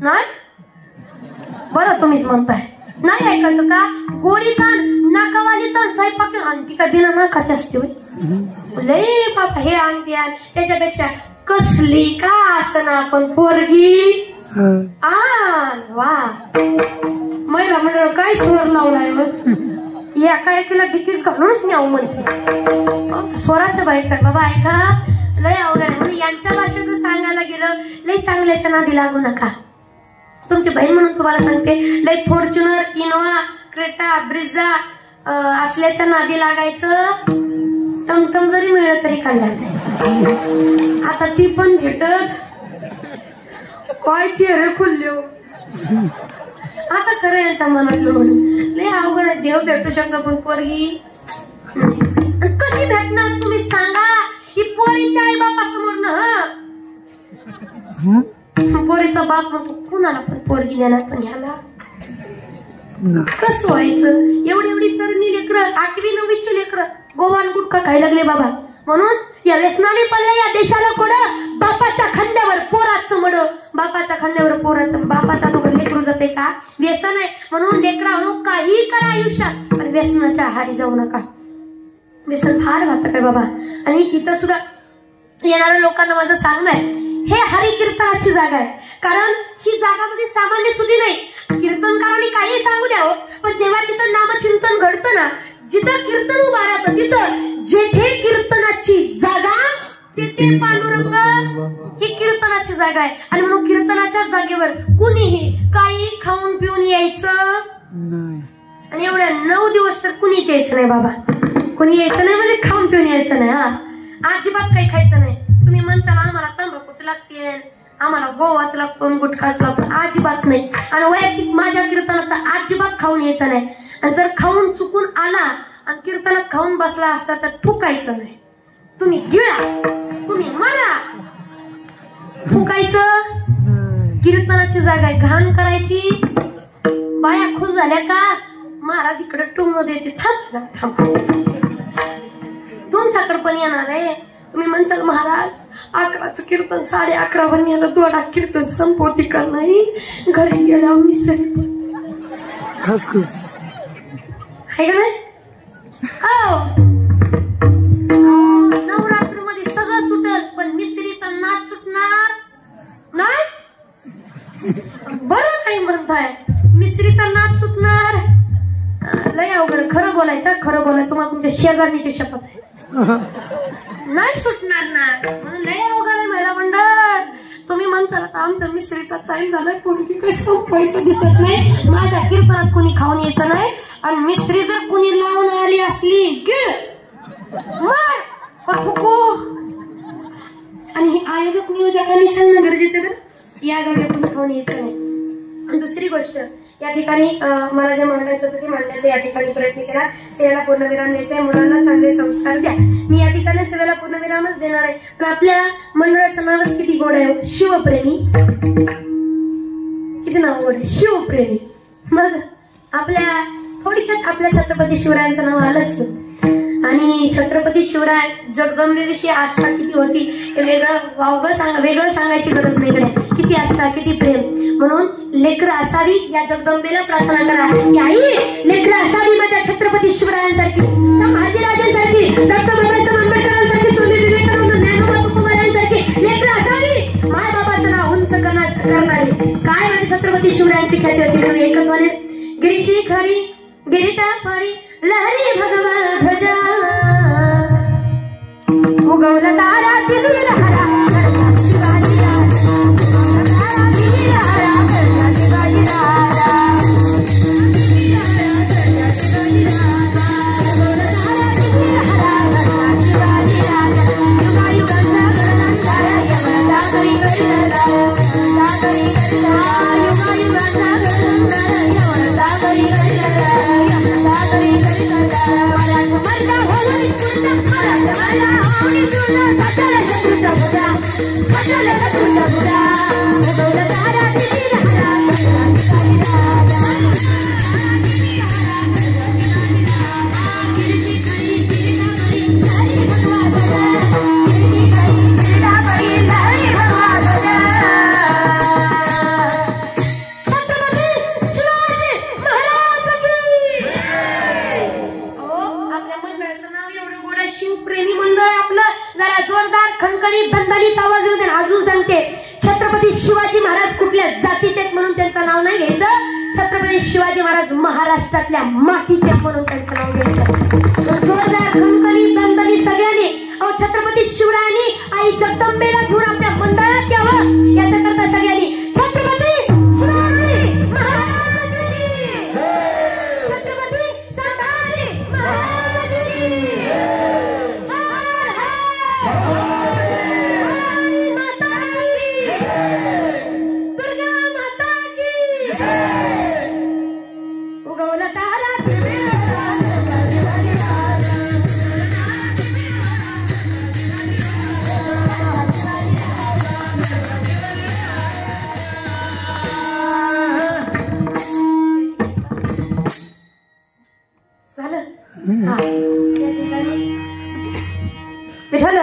नाही. बरं तुम्हीच म्हणताय नाही ऐकायचं का? गोरीचा नाकावालीचा स्वयंपाक आणती का बिना नाकाची असते? लय बाबा हे आणते. त्याच्यापेक्षा कसली का असं ना आपण पोरगी वा. महिला मंडळ काय स्वर लावलाय मग या काय केला तिकीट घालूनच न्यावं म्हणते. स्वराच्या बाईक बाबा ऐका, लय अवघड. म्हणून यांच्या भाषेत सांगायला गेलं, लय चांगल्याच्या नादी लागू नका. तुमची बहीण म्हणून तुम्हाला सांगते, लय फॉर्च्युनर, इनोवा, क्रेटा, ब्रिझा असल्याच्या नादी लागायचं. टमटम जरी मिळत तरी काढला. आता ती पण भेटत काय चेहरे खुलले. आता खरं यांच्या मनातलं लय अवघड आहे. देव भेटू शकतो पण पोरगी कशी भेटणार तुम्ही सांगा? ही पोरीच्या आई बापासमोर ना, पोरीचा बाप म्हणतो कुणाला पण पोरगी देणार, पण ह्याला कसं व्हायचं? एवढी तरुणी लेकरं, 8वी 9वीची लेकरं गोवान गुटखा खायला लागले बाबा. म्हणून या व्यसनाने पडलं या देशाला कोडं. बापाच्या खांद्यावर पोराचं मड, बापाच्या खांद्यावर पोराचं. बापाचा नको लेकरू जाते का? व्यसन आहे. म्हणून लेकरांनो काही करा आयुष्यात, पण व्यसनाच्या आहारी जाऊ नका. व्यसन फार घातक आहे बाबा. आणि इथं सुद्धा येणाऱ्या लोकांना माझं सांगणं आहे, हे हरिकीर्तनाची जागा आहे. कारण ही जागा मध्ये सामान्य सुधी नाही. कीर्तनकारांनी काही सांगू द्यावं, पण जेव्हा तिथं नामचिंतन घडतं ना, जिथं कीर्तन उभा राहतं, तिथं जेथे कीर्तनाची जागा तिथे पांडुरंग ही कीर्तनाची जागा आहे आणि म्हणून कीर्तनाच्या जागेवर कुणीही काही खाऊन पिऊन यायचं आणि एवढ्या 9 दिवस तर कुणीच यायचं नाही बाबा. कुणी यायचं नाही म्हणजे खाऊन पिऊन यायचं नाही. हा अजिबात काही खायचं नाही. तुम्ही म्हणताल आम्हाला तंबाखूच लागते, आम्हाला गोवाच लागतो, गुटखाच लागतो, अजिबात नाही. आणि वैयक्तिक माझ्या कीर्तनात तर अजिबात खाऊन यायचं नाही. आणि जर खाऊन चुकून आला आणि कीर्तनात खाऊन बसला असता तर थुकायचं नाही. तुम्ही गिळा, तुम्ही मारा, थुकायचं. कीर्तनाची जागा आहे, घाण करायची. बाया खुश झाल्या का महाराज इकडे टुंग देते, थांब तुमच्याकडे पण येणार आहे. तुम्ही म्हणसाल महाराज 11चं कीर्तन 11:30 वर दोडा कीर्तन संपवती का नाही, घरी गेला मिसरी खसखस आहे का नाही. नवरात्रीमध्ये सगळं सुटल पण मिसरीचा नाच सुटणार नाही. बरं नाही म्हणताय, मिसरीचा नाच सुटणार. लय अवघड. खरं बोलायचं, खरं बोलायचं. तुम्हाला तुमच्या शेजारणीची शपथ आहे, नाही सुटणार ना. म्हणून लय अवघड आहे महिला मंडळ. तुम्ही म्हणताल आता आमच्या मिसरीचा टाइम झालाय, पोरगी काही संपवायचं दिसत नाही. माझ्या कीर्तनात कोणी खाऊन यायचं नाही. आणि मिसरी जर कुणी लावून आली असली गिळ मार पथुकू. आणि हे आयोजक नियोजकांनी सांगणं गरजेचं बरं, या जागेवर कोणी खाऊन यायचं नाही. आणि दुसरी गोष्ट, या ठिकाणी मला जे मांडायचं होतं ते मांडण्याचा या ठिकाणी प्रयत्न केला. सेवेला पूर्णविराम द्यायचा आहे, मुलांना चांगले संस्कार द्या. मी या ठिकाणी सेवेला पूर्णविरामच देणार आहे. पण आपल्या मंडळाचं नावच किती गोड आहे, शिवप्रेमी. किती नाव गोड आहे, शिवप्रेमी. मग आपल्या थोडक्यात आपल्या छत्रपती शिवरायांचं नाव आलंच. आणि छत्रपती शिवराय जगदंबेविषयी आस्था किती होती हे वेगळं सांगायची गरज नाही. किती आस्था, किती प्रेम. म्हणून लेकरं असावी, या जगदंबेला प्रार्थना करा की आई लेकरं असावी माझ्या छत्रपती शिवरायांसारखी, संभाजीराजांसारखी, डॉक्टर बाबासाहेब आंबेडकरांसारखी, स्वामी विवेकानंद, ज्ञानोबा तुकोबारायांसारखी लेकरं असावी. माय बाबाचं नाव उंच करणारी. काय म्हणजे छत्रपती शिवरायांची ख्याती होती. तुम्ही एकच म्हणेल, गिरीशी खरी गिरिटा परी लहरी भगवान ध्वजा उगवला तारा तिरुल हरा शिवाजी राजा, तारा तिरुल हरा शिवाजी राजा, महाराष्ट्रातल्या मातीचे म्हणून त्यांचं नाव घ्यायचं. जोरदार खणखणी दणदणी सगळ्यांनी छत्रपती शिवरायांनी आई जगदंबेला घेऊन आपल्या मंडळात यावं याच्याकरता सगळ्यांनी छत्रपती शिवाजी महाराज की, छत्रपती संभाजी महाराज की, हर हर माता की, दुर्गा माता की. उगवला तारा झालं. विठ्ठल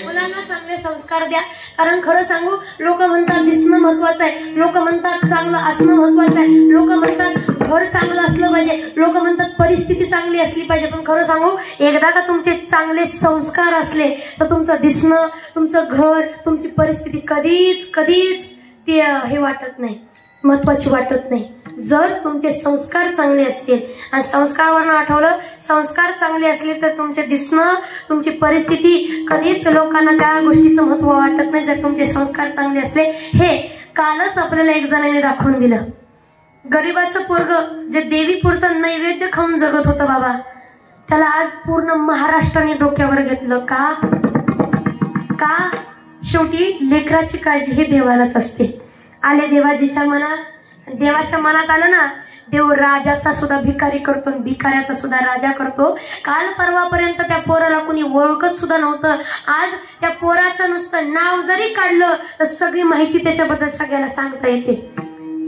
मुलांना चांगले संस्कार द्या. कारण खरं सांगू, लोक म्हणतात दिसणं महत्वाचं आहे, लोक म्हणतात चांगलं असणं महत्वाचं आहे, लोक म्हणतात घर चांगलं असलं पाहिजे. लोक म्हणतात परिस्थिती चांगली असली पाहिजे, पण खरं सांगू, एकदा का तुमचे चांगले संस्कार असले तर तुमचं दिसणं, तुमचं घर, तुमची परिस्थिती कधीच कधीच ते हे वाटत नाही, महत्वाची वाटत नाही. जर तुमचे संस्कार चांगले असतील, आणि संस्कारावरनं आठवलं, संस्कार चांगले असले तर तुमचे दिसणं, तुमची परिस्थिती कधीच लोकांना त्या गोष्टीचं महत्व वाटत नाही, जर तुमचे संस्कार चांगले असले. हे कालच आपल्याला एक जणांनी दाखवून दिलं. गरीबाचं पोरग जे देवीपुरचं नैवेद्य खाऊन जगत होतं बाबा, त्याला आज पूर्ण महाराष्ट्राने डोक्यावर घेतलं. का? शेवटी लेकराची काळजी ही देवालाच असते. आले देवाजीच्या मनात, देवाच्या मनात आलं ना, देव राजाचा सुद्धा भिकारी करतो, भिकाऱ्याचा सुद्धा राजा करतो. काल परवापर्यंत त्या पोराला कुणी ओळखत सुद्धा नव्हतं. आज त्या पोराचं नुसतं नाव जरी काढलं तर सगळी माहिती त्याच्याबद्दल सगळ्याला सांगता येते.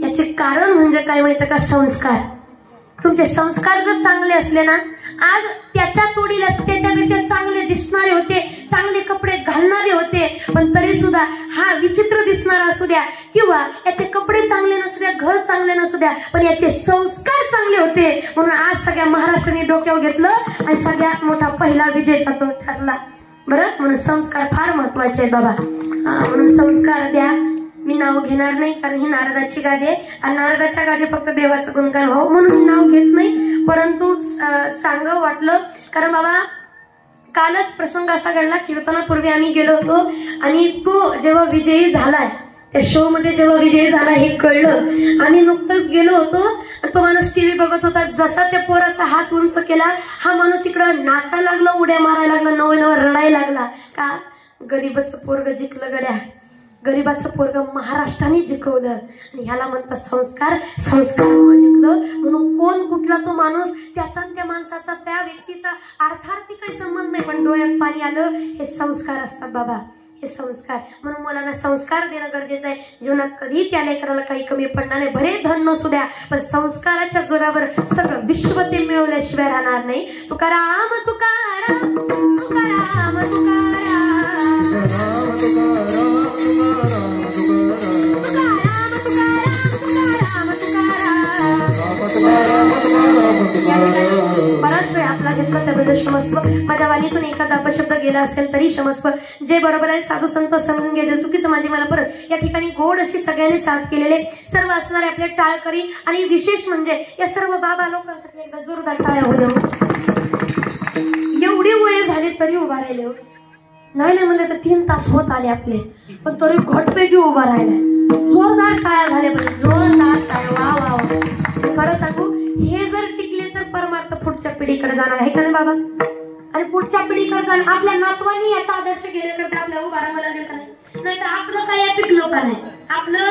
याचे कारण म्हणजे काय माहिती का? संस्कार. तुमचे संस्कार जर चांगले असले ना, आज त्याच्या तोडीला त्याच्यापेक्षा चांगले दिसणारे होते, चांगले कपडे घालणारे होते, पण तरी सुद्धा हा विचित्र दिसणारा असू द्या किंवा याचे कपडे चांगले नसू द्या, घर चांगले नसू द्या, पण याचे संस्कार चांगले होते, म्हणून आज सगळ्या महाराष्ट्राने डोक्यावर घेतलं आणि सगळ्यात मोठा पहिला विजेता तो ठरला. बरं, म्हणून संस्कार फार महत्वाचे आहेत बाबा. म्हणून संस्कार द्या. मी नाव घेणार नाही, कारण ही नारदाची गादी आहे, आणि नारदाच्या गादी फक्त देवाचं गुणगान व्हावं म्हणून मी नाव घेत नाही, परंतु सांगावं वाटलं. कारण बाबा कालच प्रसंग असा घडला, कीर्तनापूर्वी आम्ही गेलो होतो, आणि तो जेव्हा विजयी झालाय, त्या शो मध्ये जेव्हा विजयी झाला हे कळलं, आम्ही नुकतंच गेलो होतो, तो माणूस टीव्ही बघत होता. जसा त्या पोराचा हात उंच केला, हा माणूस इकडं नाचायला लागला, उड्या मारायला लागला, नवं रडायला लागला. का? गरीबाचं पोरग जिंकलं गड्या, गरीबाचं पोरग महाराष्ट्राने जिंकवलं, आणि ह्याला म्हणतात संस्कार. संस्कारामुळे जिंकलं. म्हणून कोण कुठला तो माणूस, त्याचा त्या माणसाचा त्या व्यक्तीचा अर्थार्थी काही संबंध नाही, पण डोळ्यात पाणी आलं, हे संस्कार असतात बाबा, हे संस्कार. म्हणून मुलांना संस्कार देणं गरजेचं आहे. जीवनात कधी त्या लेकराला काही कमी पडणार नाही, भरे धन नसू द्या, पण संस्काराच्या जोरावर सगळं विश्व ते मिळवल्याशिवाय राहणार नाही. तुकाराम तुकाराम तुकाराम तुकाराम बराच वेळ आपला घेतला त्याबद्दल क्षमस्व. माझ्या वाणीतून एखादा अपशब्द गेला असेल तरी क्षमस्व. जे बरोबर आहे साधू संत समजून घ्यायचे, चुकीचं माझी मला परत. या ठिकाणी गोड अशी सगळ्यांनी साथ केलेले सर्व असणारे आपले टाळकरी, आणि विशेष म्हणजे या सर्व बाबा लोकांसाठी एकदा जोरदार टाळ्या होऊ द्या. एवढी वय झाली तरी उभा राहिले, नाही म्हणजे तर 3 तास होत आले आपले, पण तरी घटपैकी उभा राहिला. जोरदार टाळ्या झाल्या पाहिजे, जोरदार टाळ्या. वा वा वा. खरं सांगू, हे जर टिकले तर परमार्थ पुढच्या पिढीकडे जाणार आहे का नाही बाबा? आणि पुढच्या पिढीकडे जाणार, आपल्या नातवांनी याचा आदर्श गेल्याकडे आपल्या उभा राहावं लागेल का नाही? नाहीतर आपलं काय पिकलो का नाही? आपलं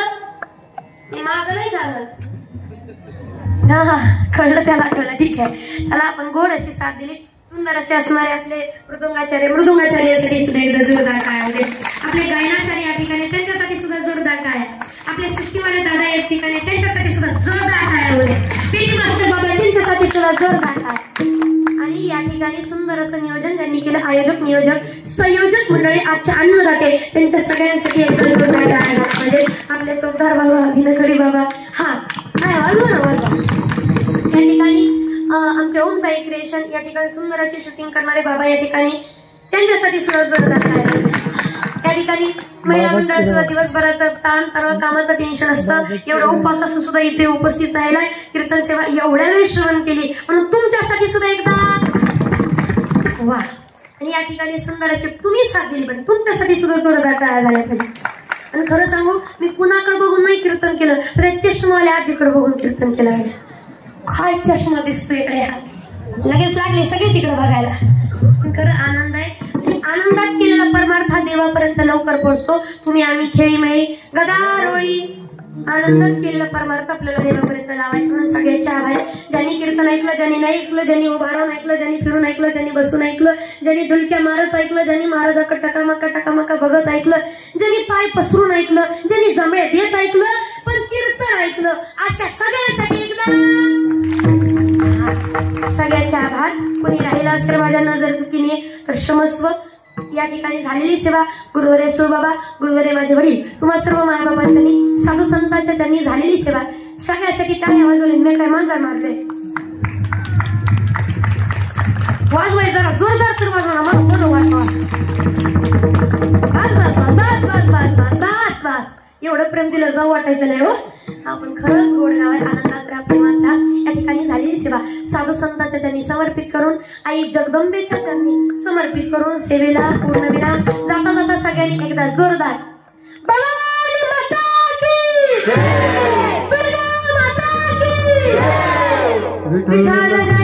माझं नाही झालं. हा कळलं, त्याला कळलं, ठीक आहे. त्याला आपण गोड अशी साथ दिली. सुंदर असे असणारे आपले मृदुंगाचार्यासाठी सुद्धा एकदा जोरदार काय होते. आपले गायनाचार्य या ठिकाणी, त्यांच्यासाठी सुद्धा जोरदार काय. आपले सृष्टीवाले दादा या ठिकाणी, त्यांच्यासाठी सुद्धा जोरदार काय होते. पीटी मास्टर बाबा, त्यांच्यासाठी सुद्धा जोरदार काय. आणि या ठिकाणी सुंदर असं नियोजन ज्यांनी केलं, आयोजक, नियोजक, संयोजक मंडळी, आजच्या अन्नदाते, त्यांच्या सगळ्यांसाठी एकदा जोरदार काय म्हणजे आपले चौकदार बाबा, अभिनकरी बाबा, हा काय वाजवा ना वाजवा. या ठिकाणी आमचे ओम साई क्रिएशन या ठिकाणी सुंदर अशी शूटिंग करणारे बाबा या ठिकाणी, त्यांच्यासाठी सुद्धा जोरदार आहे. या ठिकाणी महिला मंडळ सुद्धा दिवसभराचं ताण तणाव, कामाचं टेन्शन असतं, एवढं उपवास असून सुद्धा इथे उपस्थित राहिला, कीर्तन सेवा एवढ्या वेळ श्रवण केली, म्हणून तुमच्यासाठी सुद्धा एकदा वा. आणि या ठिकाणी सुंदर अशी तुम्ही साथ दिली पाहिजे, तुमच्यासाठी सुद्धा जोरदार काय झाल्या पाहिजे. आणि खरं सांगू, मी कुणाकडे बघून नाही कीर्तन केलं, तर चष्मावाल्या आजीकडे बघून कीर्तन केलं आहे. काय चष्मा दिसतोय इकडे, हा लगेच लागले सगळे तिकडे बघायला. खरं आनंद आहे, आणि आनंदात केलेला परमार्थ देवापर्यंत लवकर पोहोचतो. तुम्ही आम्ही खेळीमेळी गदारोळी आनंदात केलेला परमार्थ आपल्याला देवापर्यंत लावायचं. म्हणून सगळ्याच्या आभार. ज्यांनी कीर्तन ऐकलं, ज्यांनी नाही ऐकलं, ज्यांनी उभा राहून ऐकलं, ज्यांनी फिरून ऐकलं, ज्यांनी बसून ऐकलं, ज्यांनी डुलक्या मारत ऐकलं, ज्यांनी महाराजाकडे टकामका बघत ऐकलं, ज्यांनी पाय पसरून ऐकलं, ज्यांनी जमळे देत ऐकलं, पण कीर्तन ऐकलं, अशा सगळ्यांसाठी एकदा सगळ्याचे आभार. कोणी राहिला असेल माझ्या नजर चुकीने तर क्षमस्व. या ठिकाणी झालेली सेवा गुरुवरे सुरबाबा, गुरुवरे माझे वडील, तुम्हा सर्व मायबाबांनी, साधू संतांच्या त्यांनी झालेली सेवा सगळ्यासाठी टाळ्या वाजवा. वाजवली मी काय मांजर मारले वाजवाय जरा जोरदार तर वाजवा ना मग बोलू वाजवा बस बस बस बस बस बस बस बस एवढं प्रेम दिलं जाऊ वाटायचं नाही हो आपण खरंच गोड गाव आहे आनंदात राहतो माता या ठिकाणी झालेली सेवा साधू संतांच्या त्यांनी समर्पित करून आई जगदंबेच्या त्यांनी समर्पित करून सेवेला पूर्णविराम जाता जाता सगळ्यांनी एकदा जोरदार भवानी माता की जय दुर्गा माता की जय विठ्ठल